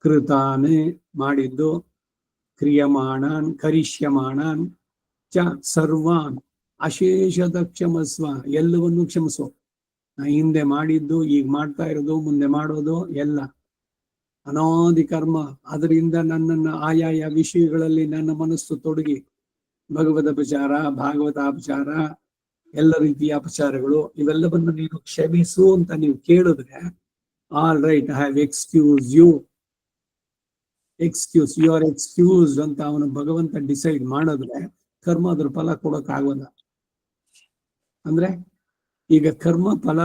ಕೃತಾನೇ ಮಾಡಿದ್ದು, ಕ್ರಿಯಮಾಣಾನ್ ಕರಿಷ್ಯಮಾಣಾನ್ ಚ ಸರ್ವಾನ್ ಅಶೇಷದ ಕ್ಷಮಸ್ವ, ಎಲ್ಲವನ್ನೂ ಕ್ಷಮಿಸು. ನಾ ಹಿಂದೆ ಮಾಡಿದ್ದು, ಈಗ ಮಾಡ್ತಾ ಇರೋದು, ಮುಂದೆ ಮಾಡೋದು ಎಲ್ಲ ಅನಾದಿ ಕರ್ಮ. ಅದರಿಂದ ನನ್ನನ್ನು ಆಯಾಯ ವಿಷಯಗಳಲ್ಲಿ ನನ್ನ ಮನಸ್ಸು ತೊಡಗಿ ಭಗವದಪಚಾರ ಭಾಗವತಾಪಚಾರ ಎಲ್ಲ ರೀತಿಯ ಅಪಚಾರಗಳು ಇವೆಲ್ಲವನ್ನು ನೀನು ಕ್ಷಮಿಸು ಅಂತ ನೀವು ಕೇಳಿದ್ರೆ, all right, I have excuse you are excused ಅಂತ ಅವನು ಭಗವಂತ ಡಿಸೈಡ್ ಮಾಡಿದ್ರೆ ಕರ್ಮ ಅದ್ರ ಫಲ ಕೊಡಕ್ ಆಗೋಲ್ಲ. ಅಂದ್ರೆ ಈಗ ಕರ್ಮ ಫಲ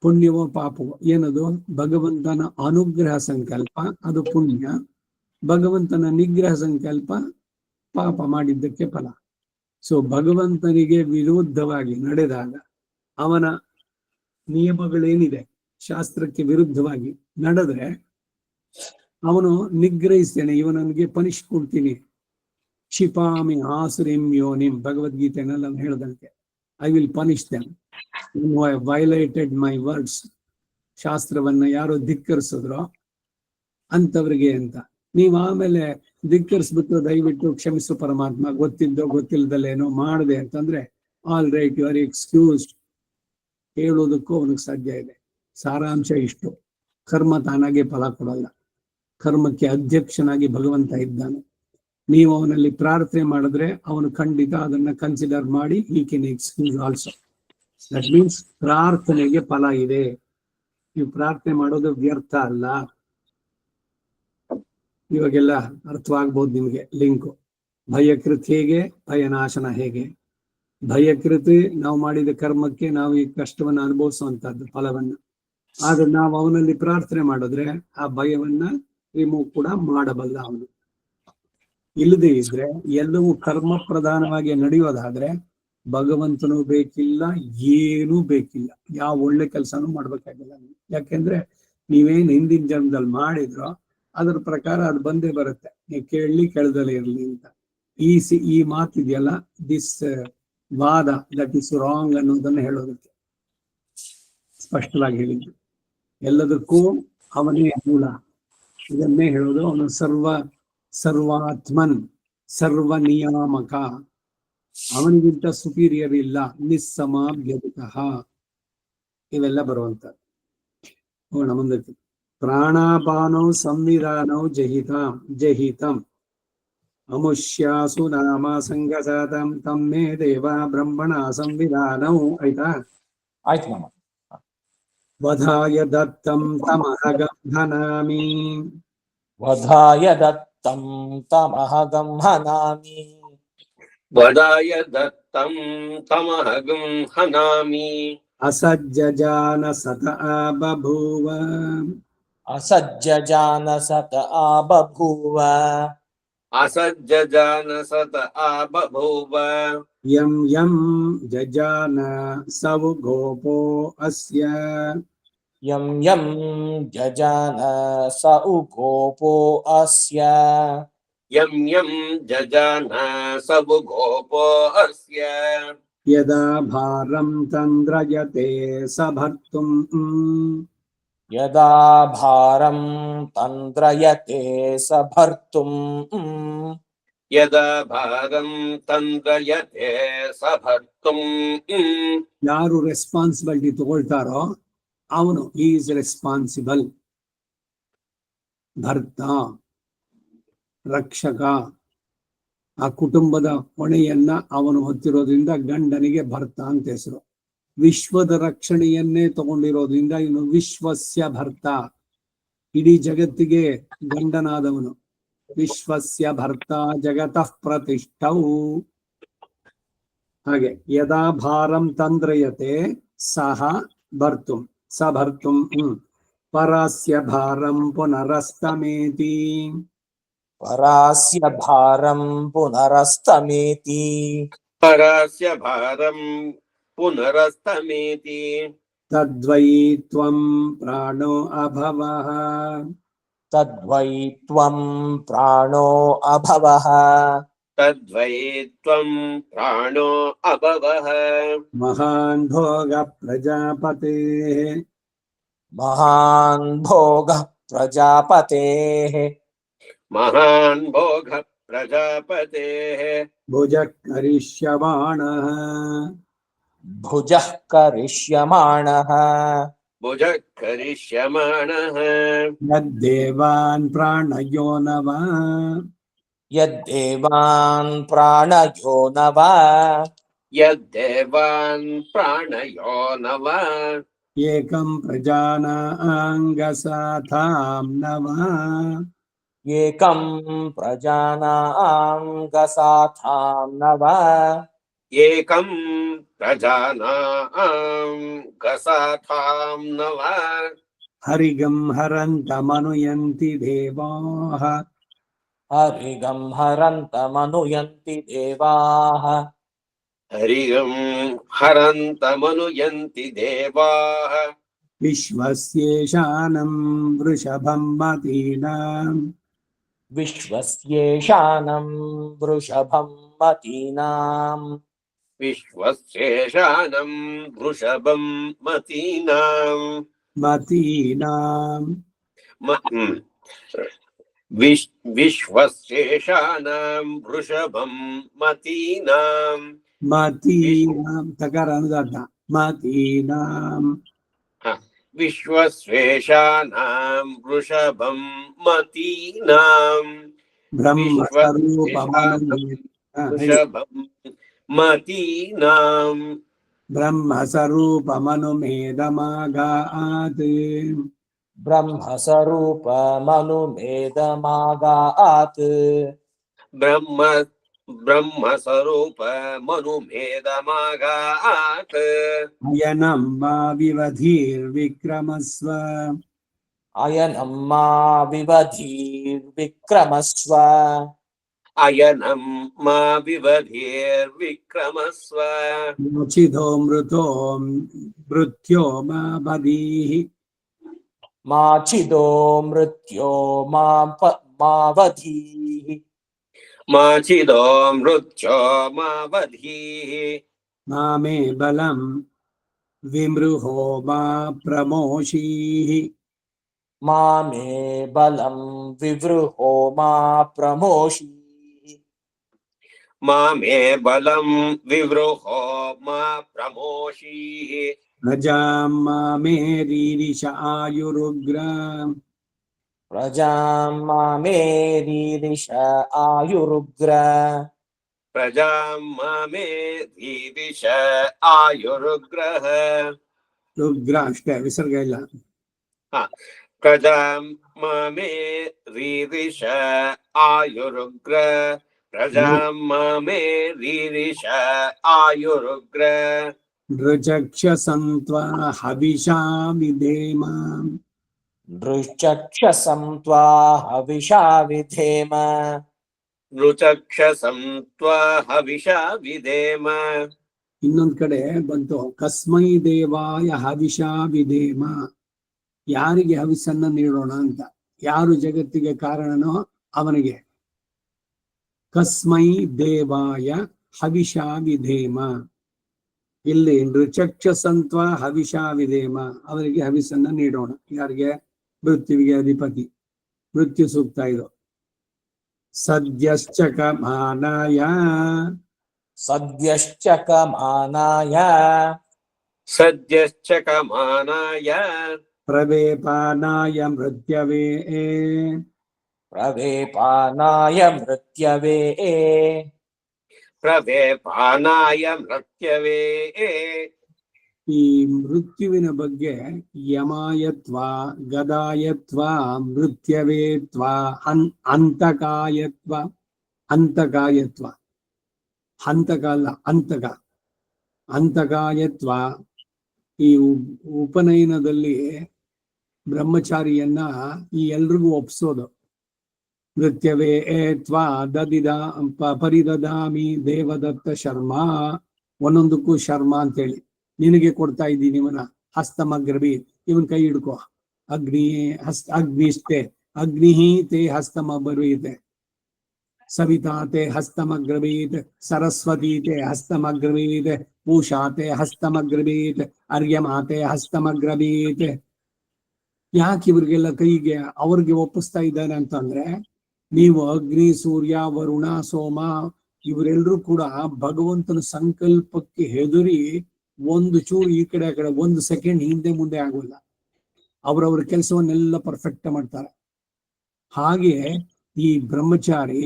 ಪುಣ್ಯವೋ ಪಾಪವೋ ಏನದು? ಭಗವಂತನ ಅನುಗ್ರಹ ಸಂಕಲ್ಪ ಅದು ಪುಣ್ಯ, ಭಗವಂತನ ನಿಗ್ರಹ ಸಂಕಲ್ಪ ಪಾಪ ಮಾಡಿದ್ದಕ್ಕೆ ಫಲ. ಸೊ ಭಗವಂತನಿಗೆ ವಿರುದ್ಧವಾಗಿ ನಡೆದಾಗ, ಅವನ ನಿಯಮಗಳೇನಿದೆ ಶಾಸ್ತ್ರಕ್ಕೆ ವಿರುದ್ಧವಾಗಿ ನಡೆದ್ರೆ ಅವನು ನಿಗ್ರಹಿಸ್ತೇನೆ, ಇವನಿಗೆ ಪನಿಷ್ ಕೊಡ್ತೀನಿ. ಕ್ಷಿಪಾಮಿ ಆಸುರಿಂ ಯೋನಿಂ, ಭಗವದ್ಗೀತೆನೆಲ್ಲ ಹೇಳಿದಂತೆ, I will punish them who have violated my words. ಶಾಸ್ತ್ರವನ್ನ ಯಾರು ಧಿಕ್ಕರಿಸಿದ್ರೋ ಅಂತವ್ರಿಗೆ ಅಂತ. ನೀವು ಆಮೇಲೆ ಧಿಕ್ಕರಿಸ್ಬಿಟ್ಟು ದಯವಿಟ್ಟು ಕ್ಷಮಿಸು ಪರಮಾತ್ಮ, ಗೊತ್ತಿದ್ದೋ ಗೊತ್ತಿಲ್ಲದಲ್ಲೇನೋ ಮಾಡಿದೆ ಅಂತಂದ್ರೆ ಆಲ್ ರೈಟ್, ಯು ಆರ್ ಎಕ್ಸ್ಕ್ಯೂಸ್ಡ್. ಹೇಳೋದಕ್ಕೂ ಅವನಿಗೆ ಸಾಧ್ಯ ಇದೆ. ಸಾರಾಂಶ ಇಷ್ಟು, ಕರ್ಮ ತಾನಾಗೆ ಫಲ ಕೊಡಲ್ಲ. ಕರ್ಮಕ್ಕೆ ಅಧ್ಯಕ್ಷನಾಗಿ ಭಗವಂತ ಇದ್ದಾನೆ. ನೀವು ಅವನಲ್ಲಿ ಪ್ರಾರ್ಥನೆ ಮಾಡಿದ್ರೆ ಅವನು ಖಂಡಿತ ಅದನ್ನ ಕನ್ಸಿಡರ್ ಮಾಡಿ he can excuse also. That means ಪ್ರಾರ್ಥನೆಗೆ ಫಲ ಇದೆ. ನೀವು ಪ್ರಾರ್ಥನೆ ಮಾಡೋದು ವ್ಯರ್ಥ ಅಲ್ಲ. ಇವಾಗೆಲ್ಲ ಅರ್ಥವಾಗ್ಬೋದು ನಿಮ್ಗೆ ಲಿಂಕು. ಭಯಕೃತ್ ಹೇಗೆ, ಭಯನಾಶನ ಹೇಗೆ. ಭಯಕೃತ್ ನಾವು ಮಾಡಿದ ಕರ್ಮಕ್ಕೆ ನಾವು ಈ ಕಷ್ಟವನ್ನ ಅನುಭವಿಸುವಂತಹದ್ದು ಫಲವನ್ನ. ಆದ್ರೆ ನಾವು ಅವನಲ್ಲಿ ಪ್ರಾರ್ಥನೆ ಮಾಡಿದ್ರೆ ಆ ಭಯವನ್ನ ರಿಮೂವ್ ಕೂಡ ಮಾಡಬಲ್ಲ ಅವನು. ಇಲ್ಲದೆ ಇದ್ರೆ ಎಲ್ಲವೂ ಕರ್ಮ ಪ್ರಧಾನವಾಗಿ ನಡೆಯೋದಾದ್ರೆ ಭಗವಂತನೂ ಬೇಕಿಲ್ಲ, ಏನೂ ಬೇಕಿಲ್ಲ, ಯಾವ ಒಳ್ಳೆ ಕೆಲಸನೂ ಮಾಡ್ಬೇಕಾಗಿಲ್ಲ. ಯಾಕೆಂದ್ರೆ ನೀವೇನ್ ಹಿಂದಿನ ಜನ್ಮದಲ್ಲಿ ಮಾಡಿದ್ರೋ ಅದ್ರ ಪ್ರಕಾರ ಅದು ಬಂದೇ ಬರುತ್ತೆ. ನೀವು ಕೇಳಲಿ ಕೇಳದಲ್ಲೇ ಇರಲಿ ಅಂತ. ಈ ಮಾತಿದೆಯಲ್ಲ, ದಿಸ್ ವಾದ ದಟ್ ಇಸ್ ರಾಂಗ್ ಅನ್ನೋದನ್ನ ಹೇಳೋದಕ್ಕೆ ಸ್ಪಷ್ಟವಾಗಿ ಹೇಳಿದ್ದು. ಎಲ್ಲದಕ್ಕೂ ಅವನೇ ಮೂಲ, ಇದನ್ನೇ ಹೇಳೋದು. ಅವನು ಸರ್ವಾತ್ಮನ್, ಸರ್ವ ನಿಯಾಮಕ, ಅವನಿಗಿಂತ ಸುಪೀರಿಯರ್ ಇಲ್ಲ. ನಿಸ್ಸಮಾಭ್ಯಧಿಕಃ, ಇವೆಲ್ಲ ಬರುವಂತ. ಹೋಗೋಣ ಮುಂದಕ್ಕೆ. ಪ್ರಾಣಾಪಾನೋ ಸಂವಿಧಾನೋ ಜಹಿತಂ ಅಮುಷ್ಯಾಸು ನಾಮ ಸಂಗಸಾತಂ ತಮ್ಮೇ ದೇವ ಬ್ರಹ್ಮಣ ಸಂವಿಧಾನವು. ಆಯ್ತಾ? ಆಯ್ತು ಮಾಮ. ವಧಾಯ ದತ್ತಂ ತಮಹಗಂ ಹನಾಮಿ. ವಧಾಯ ದತ್ತಂ ತಮಹಗಂ ಹನಾಮಿ. ವದಾಯ ದತ್ತಂ ತಮಹಗಂ ಹನಾಮಿ. ಅಸಜ್ಜಾನ ಸತ ಬಭೂವ. ಅಸಜ್ಜಾನ ಸತ ಬಭೂವ. ಅಸಜ್ಜಾನ ಸತ ಬಭೂವ. ಯಂ ಯಂ ಜಜಾನ ಸವು ಗೋಪೋ ಅಸ್ಯ. यं यं जजान स उगोपो अस्य यं यं जजान सबु गोपो अस्य यदा भारं तन्द्रयते स भर्तुम् यदा भारं तन्द्रयते स भर्तुम् यदा भारं तन्द्रयते स भर्तुम् ಯಾರು ರೆಸ್ಪಾನ್ಸಿಬಿಲಿಟಿ ತಗೊಳ್ತಾರೋ ಅವನು ಈಸ್ ರೆಸ್ಪಾನ್ಸಿಬಲ್. ಭರ್ತ, ರಕ್ಷಕ, ಆ ಕುಟುಂಬದ ಹೊಣೆಯನ್ನ ಅವನು ಹೊತ್ತಿರೋದ್ರಿಂದ ಗಂಡನಿಗೆ ಭರ್ತ ಅಂತ ಹೆಸರು. ವಿಶ್ವದ ರಕ್ಷಣೆಯನ್ನೇ ತಗೊಂಡಿರೋದ್ರಿಂದ ಇವನು ವಿಶ್ವಸ್ಯ ಭರ್ತ, ಇಡೀ ಜಗತ್ತಿಗೆ ಗಂಡನಾದವನು. ವಿಶ್ವಸ್ಯ ಭರ್ತ ಜಗತಃ ಪ್ರತಿಷ್ಠೌ. ಹಾಗೆ ಯದಾ ಭಾರಂ ತಂದ್ರಯತೆ ಸಹ ಭರ್ತುಂ ಸ ಭರ್ತುಂ ಪರಾಸ್ಯ ಭಾರಂ ಪುನರಸ್ತಮೇತಿ. परास्य भारं पुनरस्तमेति परास्य भारं पुनरस्तमेति तद्वै त्वं प्राणो अभवः तद्वै त्वं प्राणो अभवः तद्वै त्वं प्राणो अभवः महान् भोग प्रजापतेः महान् भोगः प्रजापतेः महान् भोग प्रजापतेः भुजः करिष्यमाणः भुजः करिष्यमाणः भुजः करिष्यमाणः यद्देवान् प्राणयो न वा यद्देवान् प्राणयो न वा यद्देवान् प्राणयो न वा एकं प्रजानाङ्गसाथां न वा एकं प्रजानां गसाथां न वा एकं प्रजानां गसाथां न वा हरिगं हरन्तमनुयन्ति देवाः हरिगं हरन्तमनुयन्ति देवाः हरिगं हरन्तमनुयन्ति देवाः विश्वस्येशानं वृषभं मतीनाम् विश्वस्येशानं वृषभं मतीनां विश्वस्येशानं वृषभं मतीनां विश्वस्येशानं वृषभं मतीनां तकार अनुदात मतीनाम् विश्वस्येशानं वृषभं मतीनां वृषभं मतीनां ब्रह्मस्वरूपमनुमेदमागात् ब्रह्मस्वरूपमनुमेदमागात् ब्रह्मस्वरूपमनुमेदमागात् अयनं मा विवधीर्विक्रमस्व अयनं मा विवधीर्विक्रमस्व अयनं मा विवधीर्विक्रमस्व मोचिदो मृतो मृत्यो मा बधीः माचिदो मृत्यो मा वधीः माचिदो मृत्यो मा वधीः मामे बलं विमृहो मा प्रमोषीः मामे बलं विवृहो मा प्रमोषीः मामे बलं विवृहो मा प्रमोषीः प्रजां मामे रीरिष आयुरुग्र प्रजां मामे रीरिष आयुरुग्र प्रजां मामे रीरिष आयुरुग्रः रुग्र अष्टे विसर्ग ಇಲ್ಲ प्रजां मामे रीरिष आयुरुग्र प्रजां मामे रीरिष आयुरुग्र नृचक्षसन्त्वा हविषा विधेम नृचक्षसं त्वा हविषा विधेम नृचक्षसं त्वा हविषा विधेम ಇನ್ನೊಂದ್ ಕಡೆ ಬಂತು ಕಸ್ಮೈ ದೇವಾಯ ಹವಿಷಾ ವಿಧೇಮ ಯಾರಿಗೆ ಹವಿಸ್ಸನ್ನ ನೀಡೋಣ ಅಂತ. ಯಾರು ಜಗತ್ತಿಗೆ ಕಾರಣನೋ ಅವನಿಗೆ. ಕಸ್ಮೈ ದೇವಾಯ ಹವಿಷಾ ವಿಧೇಮ. ಇಲ್ಲಿ ನೃಚಕ್ಷಸಂತ್ವ ಹವಿಷಾ ವಿಧೇಮ, ಅವರಿಗೆ ಹವಿಸ್ಸನ್ನ ನೀಡೋಣ. ಯಾರಿಗೆ? ಮೃತ್ಯುವಿಗೆ ಅಧಿಪತಿ. ಮೃತ್ಯು ಸೂಕ್ತ ಇದು. ಸದ್ಯಶ್ಚಕಮಾನಾಯ ಸದ್ಯಶ್ಚಕಮಾನಾಯ ಸದ್ಯಶ್ಚಕಮಾನಾಯ ಪ್ರವೇಪಾನಾಯ ಮೃತ್ಯವೇ ಪ್ರವೇಪಾನಾಯ ಮೃತ್ಯವೇ ಪ್ರವೇಪಾನಾಯ ಮೃತ್ಯವೇ. ಈ ಮೃತ್ಯುವಿನ ಬಗ್ಗೆ ಯಮಾಯತ್ವ, ಗದಾಯತ್ವ, ಮೃತ್ಯವೇತ್ವ, ಅಂತಕಾಯತ್ವ, ಅಂತಕಾಯತ್ವ, ಹಂತಕ ಅಲ್ಲ ಅಂತಕ, ಅಂತಕಾಯತ್ವ. ಈ ಉಪನಯನದಲ್ಲಿ ಬ್ರಹ್ಮಚಾರಿಯನ್ನ ಈ ಎಲ್ರಿಗೂ ಒಪ್ಸೋದು. ಮೃತ್ಯವೇ ತ್ವಾ ದದಿದ ಪರಿದದಾಮಿ ದೇವದತ್ತ ಶರ್ಮ. ಒಂದೊಂದಕ್ಕೂ ಶರ್ಮ ಅಂತೇಳಿ ನಿನಗೆ ಕೊಡ್ತಾ ಇದ್ದೀನಿ ಇವನ ಹಸ್ತಮಗ್ರಬಿ, ಇವನ್ ಕೈ ಹಿಡ್ಕೋ. ಅಗ್ನಿಷ್ಟೇ ಅಗ್ನಿಹಿ ತೇ ಹಸ್ತಮಬ್ರವೀತೆ, ಸವಿತಾ ತೇ ಹಸ್ತಮಗ್ರವೀತ್, ಸರಸ್ವತಿ ತೇ ಹಸ್ತಮಗ್ರವೀತ್, ಪೂಷಾ ತೇ ಹಸ್ತಮಗ್ರವೀತ್, ಅರ್ಯಮಾತೆ ಹಸ್ತಮಗ್ರವೀತ್. ಯಾಕೆ ಇವ್ರಿಗೆಲ್ಲ ಕೈಗೆ ಅವ್ರಿಗೆ ಒಪ್ಪಿಸ್ತಾ ಇದ್ದಾನೆ ಅಂತಂದ್ರೆ, ನೀವು ಅಗ್ನಿ, ಸೂರ್ಯ, ವರುಣ, ಸೋಮ ಇವರೆಲ್ಲರೂ ಕೂಡ ಭಗವಂತನ ಸಂಕಲ್ಪಕ್ಕೆ ಹೆದರಿ ಒಂದು ಚೂರು ಈ ಕಡೆ ಆ ಕಡೆ, ಒಂದು ಸೆಕೆಂಡ್ ಹಿಂದೆ ಮುಂದೆ ಆಗೋಲ್ಲ. ಅವ್ರವ್ರ ಕೆಲಸವನ್ನೆಲ್ಲ ಪರ್ಫೆಕ್ಟ್ ಮಾಡ್ತಾರೆ. ಹಾಗೆ ಈ ಬ್ರಹ್ಮಚಾರಿ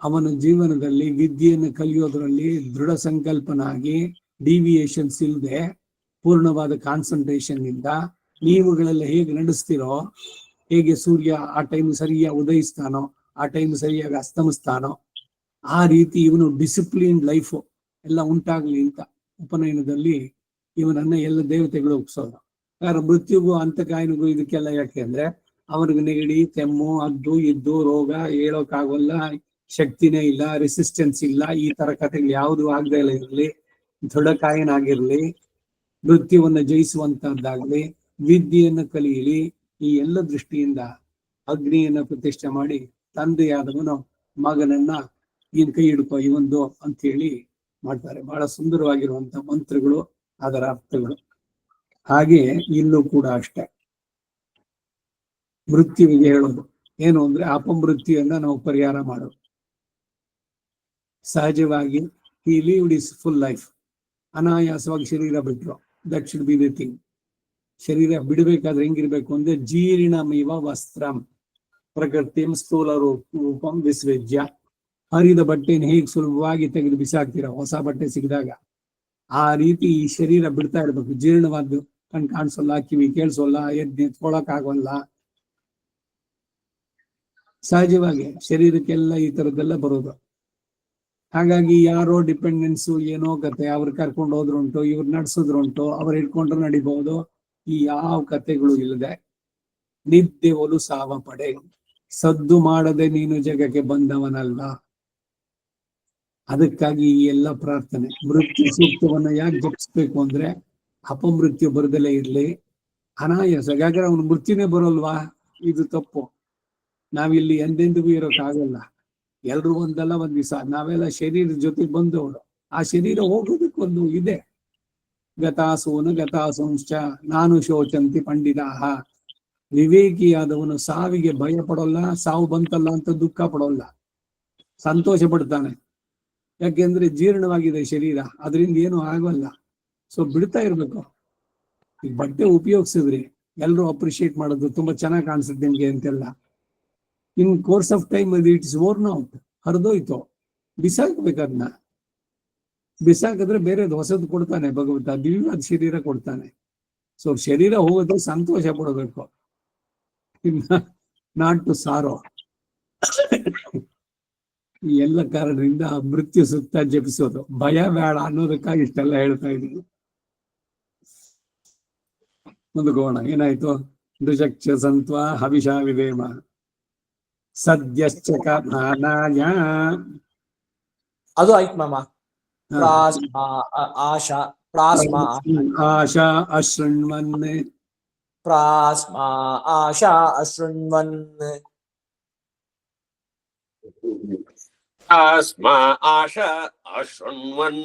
ಅವನ ಜೀವನದಲ್ಲಿ ವಿದ್ಯೆಯನ್ನು ಕಲಿಯೋದ್ರಲ್ಲಿ ದೃಢ ಸಂಕಲ್ಪನಾಗಿ, ಡಿವಿಯೇಷನ್ಸ್ ಇಲ್ಲದೆ ಪೂರ್ಣವಾದ ಕಾನ್ಸಂಟ್ರೇಷನ್ ಇಂದ ನೀವುಗಳೆಲ್ಲ ಹೇಗೆ ನಡೆಸ್ತಿರೋ, ಹೇಗೆ ಸೂರ್ಯ ಆ ಟೈಮ್ ಸರಿಯಾಗಿ ಉದಯಿಸ್ತಾನೋ, ಆ ಟೈಮ್ ಸರಿಯಾಗಿ ಅಸ್ತಮಿಸ್ತಾನೋ, ಆ ರೀತಿ ಇವನು ಡಿಸಿಪ್ಲಿನ್ ಲೈಫ್ ಎಲ್ಲ ಉಂಟಾಗ್ಲಿ ಅಂತ ಉಪನಯನದಲ್ಲಿ ಇವನನ್ನ ಎಲ್ಲ ದೇವತೆಗಳು ಒಪ್ಸೋದು. ಯಾರು ಮೃತ್ಯುಗೂ ಅಂತಕಾಯನಿಗೂ ಇದಕ್ಕೆಲ್ಲ ಯಾಕೆ ಅಂದ್ರೆ, ಅವ್ರಿಗೆ ನೆಗಡಿ, ಕೆಮ್ಮು, ಅದ್ದು ಇದ್ದು ರೋಗ, ಹೇಳೋಕ್ಕಾಗಲ್ಲ, ಶಕ್ತಿನೇ ಇಲ್ಲ, ರೆಸಿಸ್ಟೆನ್ಸ್ ಇಲ್ಲ, ಈ ತರ ಕಥೆಗಳು ಯಾವುದು ಆಗದೆ ಇಲ್ಲ ಇರಲಿ, ದೃಢಕಾಯನಾಗಿರ್ಲಿ, ಮೃತ್ಯುವನ್ನ ಜಯಿಸುವಂತದ್ದಾಗ್ಲಿ, ವಿದ್ಯೆಯನ್ನು ಕಲಿಯಲಿ, ಈ ಎಲ್ಲ ದೃಷ್ಟಿಯಿಂದ ಅಗ್ನಿಯನ್ನ ಪ್ರತಿಷ್ಠೆ ಮಾಡಿ ತಂದೆಯಾದವನು ಮಗನನ್ನ ಈನ್ ಕೈ ಹಿಡ್ಕೋ ಇವಂದು ಅಂತ ಹೇಳಿ ಮಾಡ್ತಾರೆ. ಬಹಳ ಸುಂದರವಾಗಿರುವಂತ ಮಂತ್ರಗಳು, ಅದರ ಅರ್ಥಗಳು. ಹಾಗೆ ಇಲ್ಲೂ ಕೂಡ ಅಷ್ಟೇ ಮೃತ್ಯುವಿಗೆ ಹೇಳೋದು ಏನು ಅಂದ್ರೆ, ಅಪಮೃತ್ಯುವನ್ನ ನಾವು ಪರಿಹಾರ ಮಾಡೋದು. ಸಹಜವಾಗಿ ಈ ಲೀವ್ಡ್ ಇಸ್ ಫುಲ್ ಲೈಫ್, ಅನಾಯಾಸವಾಗಿ ಶರೀರ ಬಿಟ್ರು, that should be the thing. ಶರೀರ ಬಿಡಬೇಕಾದ್ರೆ ಹೆಂಗಿರ್ಬೇಕು ಅಂದ್ರೆ, ಜೀರ್ಣಮಿವ ವಸ್ತ್ರಂ ಪ್ರಕೃತಿಂ ಸ್ಥೂಲ ರೂಪಂ ವಿಸೃಜ್ಯ. ಹರಿದ ಬಟ್ಟೆನ ಹೇಗೆ ಸುಲಭವಾಗಿ ತೆಗೆದು ಬಿಸಾಕ್ತೀರ ಹೊಸ ಬಟ್ಟೆ ಸಿಕ್ಕಿದಾಗ, ಆ ರೀತಿ ಈ ಶರೀರ ಬಿಡ್ತಾ ಇರ್ಬೇಕು. ಜೀರ್ಣವಾದ್ದು, ಕಣ್ ಕಾಣಿಸೋಲ್ಲ, ಕಿವಿ ಕೇಳಿಸೋಲ್ಲ, ಎತ್ಕೊಳಕ್ ಆಗೋಲ್ಲ. ಸಹಜವಾಗಿ ಶರೀರಕ್ಕೆಲ್ಲ ಈ ತರದ್ದೆಲ್ಲ ಬರೋದು. ಹಾಗಾಗಿ ಯಾರೋ ಡಿಪೆಂಡೆನ್ಸು ಏನೋ ಕತೆ, ಅವ್ರು ಕರ್ಕೊಂಡು ಹೋದ್ರುಂಟು, ಇವ್ರು ನಡ್ಸೋದ್ರುಂಟು, ಅವ್ರು ಹಿಡ್ಕೊಂಡ್ರು ನಡಿಬಹುದು. ಈ ಯಾವ ಕತೆಗಳು ಇಲ್ಲದೆ ನಿದ್ದೆ ಒಲು ಸಾವ ಪಡೆ, ಸದ್ದು ಮಾಡದೆ ನೀನು ಜಗಕ್ಕೆ ಬಂದವನಲ್ಲ. ಅದಕ್ಕಾಗಿ ಈ ಎಲ್ಲ ಪ್ರಾರ್ಥನೆ. ಮೃತ್ಯು ಸೂಕ್ತವನ್ನ ಯಾಕೆ ಜಪಿಸ್ಬೇಕು ಅಂದ್ರೆ, ಅಪಮೃತ್ಯು ಬರದಲ್ಲೇ ಇರ್ಲಿ, ಅನಾಯಾಸ. ಯಾಕಂದ್ರೆ ಅವನು ಮೃತ್ಯುನೇ ಬರೋಲ್ವಾ, ಇದು ತಪ್ಪು. ನಾವಿಲ್ಲಿ ಎಂದೆಂದಿಗೂ ಇರೋಕ್ಕಾಗಲ್ಲ. ಎಲ್ರು ಒಂದಲ್ಲ ಒಂದ್ ದಿವಸ ನಾವೆಲ್ಲ ಶರೀರದ ಜೊತೆಗೆ ಬಂದವರು. ಆ ಶರೀರ ಹೋಗೋದಕ್ಕೊಂದು ಇದೆ. ಗತಾಸೂನು ಗತಾಸಂಶ್ಚ ನಾನು ಶೋಚಂತಿ ಪಂಡಿತಾಹ. ವಿವೇಕಿಯಾದವನು ಸಾವಿಗೆ ಭಯ ಪಡೋಲ್ಲ, ಸಾವು ಬಂತಲ್ಲ ಅಂತ ದುಃಖ ಪಡೋಲ್ಲ, ಸಂತೋಷ ಪಡ್ತಾನೆ. ಯಾಕೆಂದ್ರೆ ಜೀರ್ಣವಾಗಿದೆ ಶರೀರ, ಅದರಿಂದ ಏನು ಆಗೋಲ್ಲ. ಸೊ ಬಿಡ್ತಾ ಇರ್ಬೇಕು. ಈಗ ಬಟ್ಟೆ ಉಪಯೋಗಿಸಿದ್ರಿ, ಎಲ್ರು ಅಪ್ರಿಶಿಯೇಟ್ ಮಾಡೋದು, ತುಂಬಾ ಚೆನ್ನಾಗಿ ಕಾಣಿಸುತ್ತೆ ನಿಮ್ಗೆ ಅಂತೆಲ್ಲ. In course of time it's worn out, ಹರಿದೋಯ್ತು, ಬಿಸಾಕ್ಬೇಕದ್ನ. ಬಿಸಾಕಿದ್ರೆ ಬೇರೆದು ಹೊಸದು ಕೊಡ್ತಾನೆ ಭಗವಂತ, ದಿವ್ಯವಾದ ಶರೀರ ಕೊಡ್ತಾನೆ. ಸೊ ಶರೀರ ಹೋಗೋದು ಸಂತೋಷ ಪಡಬೇಕು, ನಾಟ್ ಟು ಸಾರೋ. ಈ ಎಲ್ಲ ಕಾರಣದಿಂದ ಮೃತ್ಯು ಸುತ್ತ ಜಪಿಸೋದು, ಭಯ ಬೇಡ ಅನ್ನೋದಕ್ಕಾಗಿ ಇಷ್ಟೆಲ್ಲ ಹೇಳ್ತಾ ಇದ್ದೀನಿ. ಮುಂದಕ್ಕೋಣ. ಏನಾಯ್ತು? ದುಜಕ್ಷ ಸಂತ್ವ ಹವಿಷಾ ವಿವೇಮ ಸದ್ಯಶ್ಚ ಕಥಾನಾಯ. ಅದು ಆಯ್ತು ಮಾಮ. ಆಶಾ ಅಶೃಣ್ವನ್ प्रास्मा आशा अशृण्वन् आस्मा आशा अशृण्वन्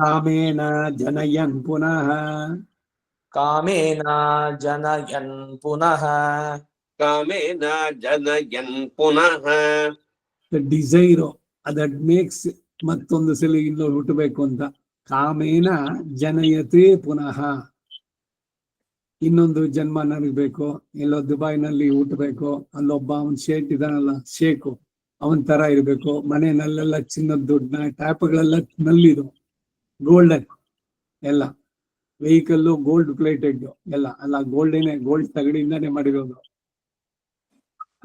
कामेन जनयन् पुनः कामेन जनयन् पुनः कामेन जनयन् पुनः ಡಿಸೈರು ದಟ್ ಮೇಕ್ಸ್ ಮತ್ತೊಂದು ಸಲ ಇಲ್ಲೂ ಹುಟ್ಟಬೇಕು ಅಂತ. ಕಾಮೇನ ಜನಯತೆ ಪುನಃ, ಇನ್ನೊಂದು ಜನ್ಮ ನನಗ್ ಬೇಕು, ಎಲ್ಲೋ ದುಬೈನಲ್ಲಿ ಹುಟ್ಟಬೇಕು, ಅಲ್ಲೊಬ್ಬ ಅವನ್ ಶೇಟ್ ಇದಾನಲ್ಲ ಶೇಖು, ಅವನ್ ತರ ಇರ್ಬೇಕು, ಮನೆಯಲ್ಲೆಲ್ಲ ಚಿನ್ನದ ದುಡ್ಡನ್ನ ಟ್ಯಾಪ್ಗಳೆಲ್ಲ ನಲ್ಲಿದು ಗೋಲ್ಡನ್ ಎಲ್ಲ, ವೆಹಿಕಲ್ಲು ಗೋಲ್ಡ್ ಪ್ಲೇಟೆಡ್ ಎಲ್ಲ, ಅಲ್ಲ ಗೋಲ್ಡೇನೆ, ಗೋಲ್ಡ್ ತಗಡಿಂದಾನೆ ಮಾಡಿರೋದು.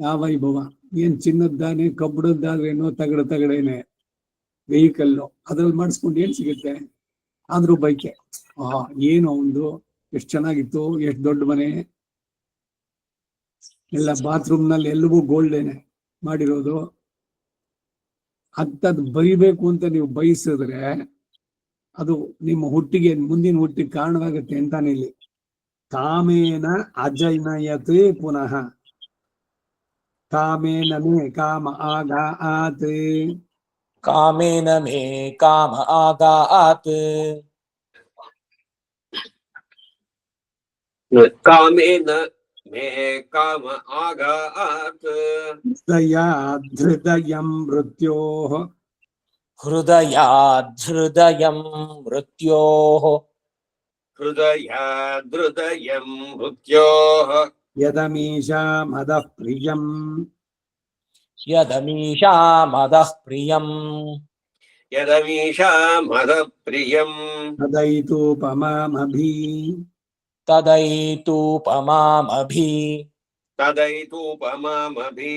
ಆ ವೈಭವ ಏನ್ ಚಿನ್ನದ್ದಾನೆ ಕಬ್ಬಣದ್ದಾದ್ರೇನೋ ತಗಡೇನೆ ವೆಹಿಕಲ್ಲು, ಅದ್ರಲ್ಲಿ ಮಾಡಿಸ್ಕೊಂಡು ಏನ್ ಸಿಗುತ್ತೆ? ಆದ್ರೂ ಬೈಕೆ ಏನು ಒಂದು ಎಷ್ಟ್ ಚೆನ್ನಾಗಿತ್ತು, ಎಷ್ಟ್ ದೊಡ್ಡ ಮನೆ, ಎಲ್ಲ ಬಾತ್ರೂಮ್ ನಲ್ಲಿ ಎಲ್ಲವೂ ಗೋಲ್ಡೇನೆ ಮಾಡಿರೋದು. ಅಂತದ್ ಬೈಬೇಕು ಅಂತ ನೀವು ಬಯಸಿದ್ರೆ ಅದು ನಿಮ್ಮ ಹುಟ್ಟಿಗೆ, ಮುಂದಿನ ಹುಟ್ಟಿಗೆ ಕಾರಣವಾಗುತ್ತೆ ಅಂತಾನೆ ಇಲ್ಲಿ. ಕಾಮೇನ ಅಜನಯತೆ ಪುನಃ, ಕಾಮೇನ ಮೇ ಕಾಮ ಆಗಾತ್, कामेन मे काम आगात् कामेन मे काम आगात् हृदयं मृत्योः हृदयाद्धृदयं मृत्योः हृदयादृदयं मृत्योः यदमीशा मदः प्रियम् यदमीशामदः प्रियम् यदमीशा मदप्रियम् तदैतूपमामभि तदैतूपमामभि तदैतूपमामभि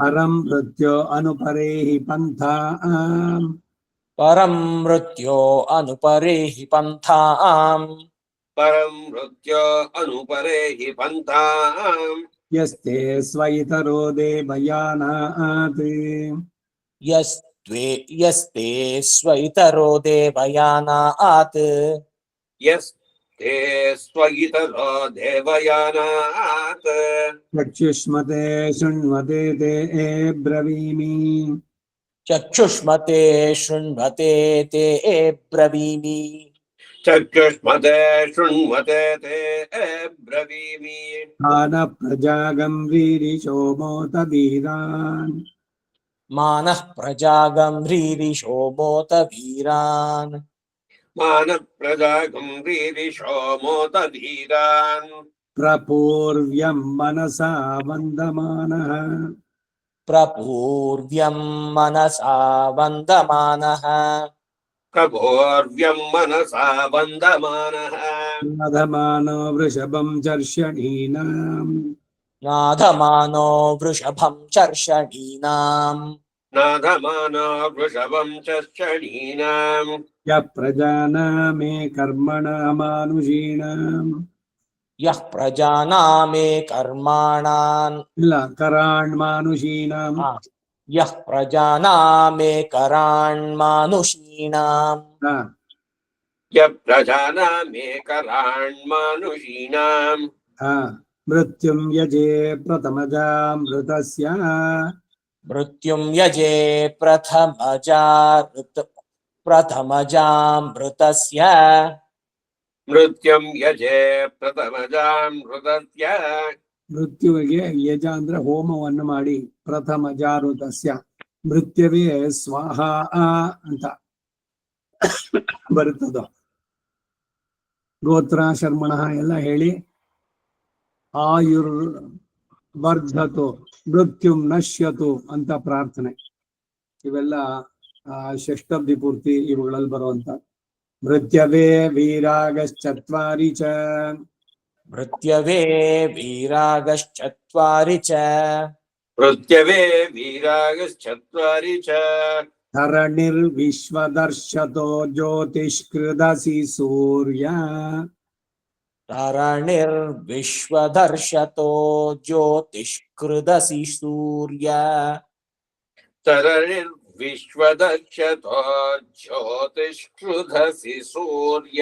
परं मृत्यो अनुपरेहि पन्थाम् परं मृत्यो अनुपरेहि पन्थाम् परं मृत्यो अनुपरे हि पन्थाम् यस्ते स्वइतरो देवयानात् यस्ते स्वइतरो देवयानात् यस्ते स्वगितरो देवयानात् चक्षुष्मते शृण्वते ते ब्रवीमि चक्षुष्मते शृण्वते ते ब्रवीमि चक्षुष्मते शृण्वते ते ब्रवीमि मानः प्रजागम्भीरिशोमोतवीरान् मानः प्रजागम्भीरिशोमोत वीरान् मानप्रजागम्भीरिशोमोत धीरान् प्रपूर्व्यं मनसा वन्दमानः प्रपूर्व्यं मनसा वन्दमानः प्रभोर्व्यं मनसा वन्दमानः नादमानो वृषभं चर्षणीनाम् नाधमानो वृषभं चर्षणीनाम् नाधमानो वृषभं च शणीनाम् यः प्रजानामे कर्मणामानुषीणाम् यः प्रजानामे कर्माणान् ಇಲ್ಲ ಕರಾಣ್ಮಾನುಷೀಣಾಂ यः प्रजानामे कराण्मानुषीणाम् यप्रजानामेकराण्मानुषीणाम् मृत्युं यजे प्रथमजामृतस्य मृत्युं यजे प्रथमजामृतस्य मृत्युं यजे प्रथमजामृतस्य ಮೃತ್ಯುವಿಗೆ ಯಜ ಅಂದ್ರೆ ಹೋಮವನ್ನು ಮಾಡಿ ಪ್ರಥಮ ಜಾರುತಸ್ಯ ಮೃತ್ಯವೇ ಸ್ವಾಹ ಅಂತ ಬರುತ್ತದ. ಗೋತ್ರ ಶರ್ಮಣ ಎಲ್ಲ ಹೇಳಿ ಆಯುರ್ ವರ್ಧತು ಮೃತ್ಯುಂ ನಶ್ಯತು ಅಂತ ಪ್ರಾರ್ಥನೆ. ಇವೆಲ್ಲ ಷಷ್ಠಬ್ದಿ ಪೂರ್ತಿ ಇವುಗಳಲ್ಲಿ ಬರುವಂತ. ಮೃತ್ಯವೇ ವೀರಾಗಶ್ಚತ್ವಾರಿ ಚ मृत्यवे वीरागश्चत्वारि च मृत्यवे वीरागश्चत्वारि च धरणिर्विश्वदर्शतो ज्योतिष्कृदसि सूर्य तरणिर्विश्वदर्शतो ज्योतिष्कृदसि सूर्य तरणिर्विश्वदर्शतो ज्योतिष्कृधसि सूर्य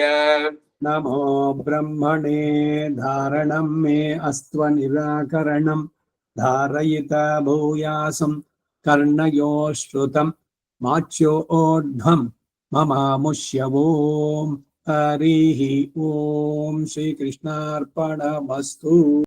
नमो ब्रह्मणे धारणं मे अस्त्वनिराकरणं धारयिता भूयासं कर्णयो श्रुतं माच्योऽध्वं ममामुष्यवोम् हरिः ओम् श्रीकृष्णार्पणमस्तु।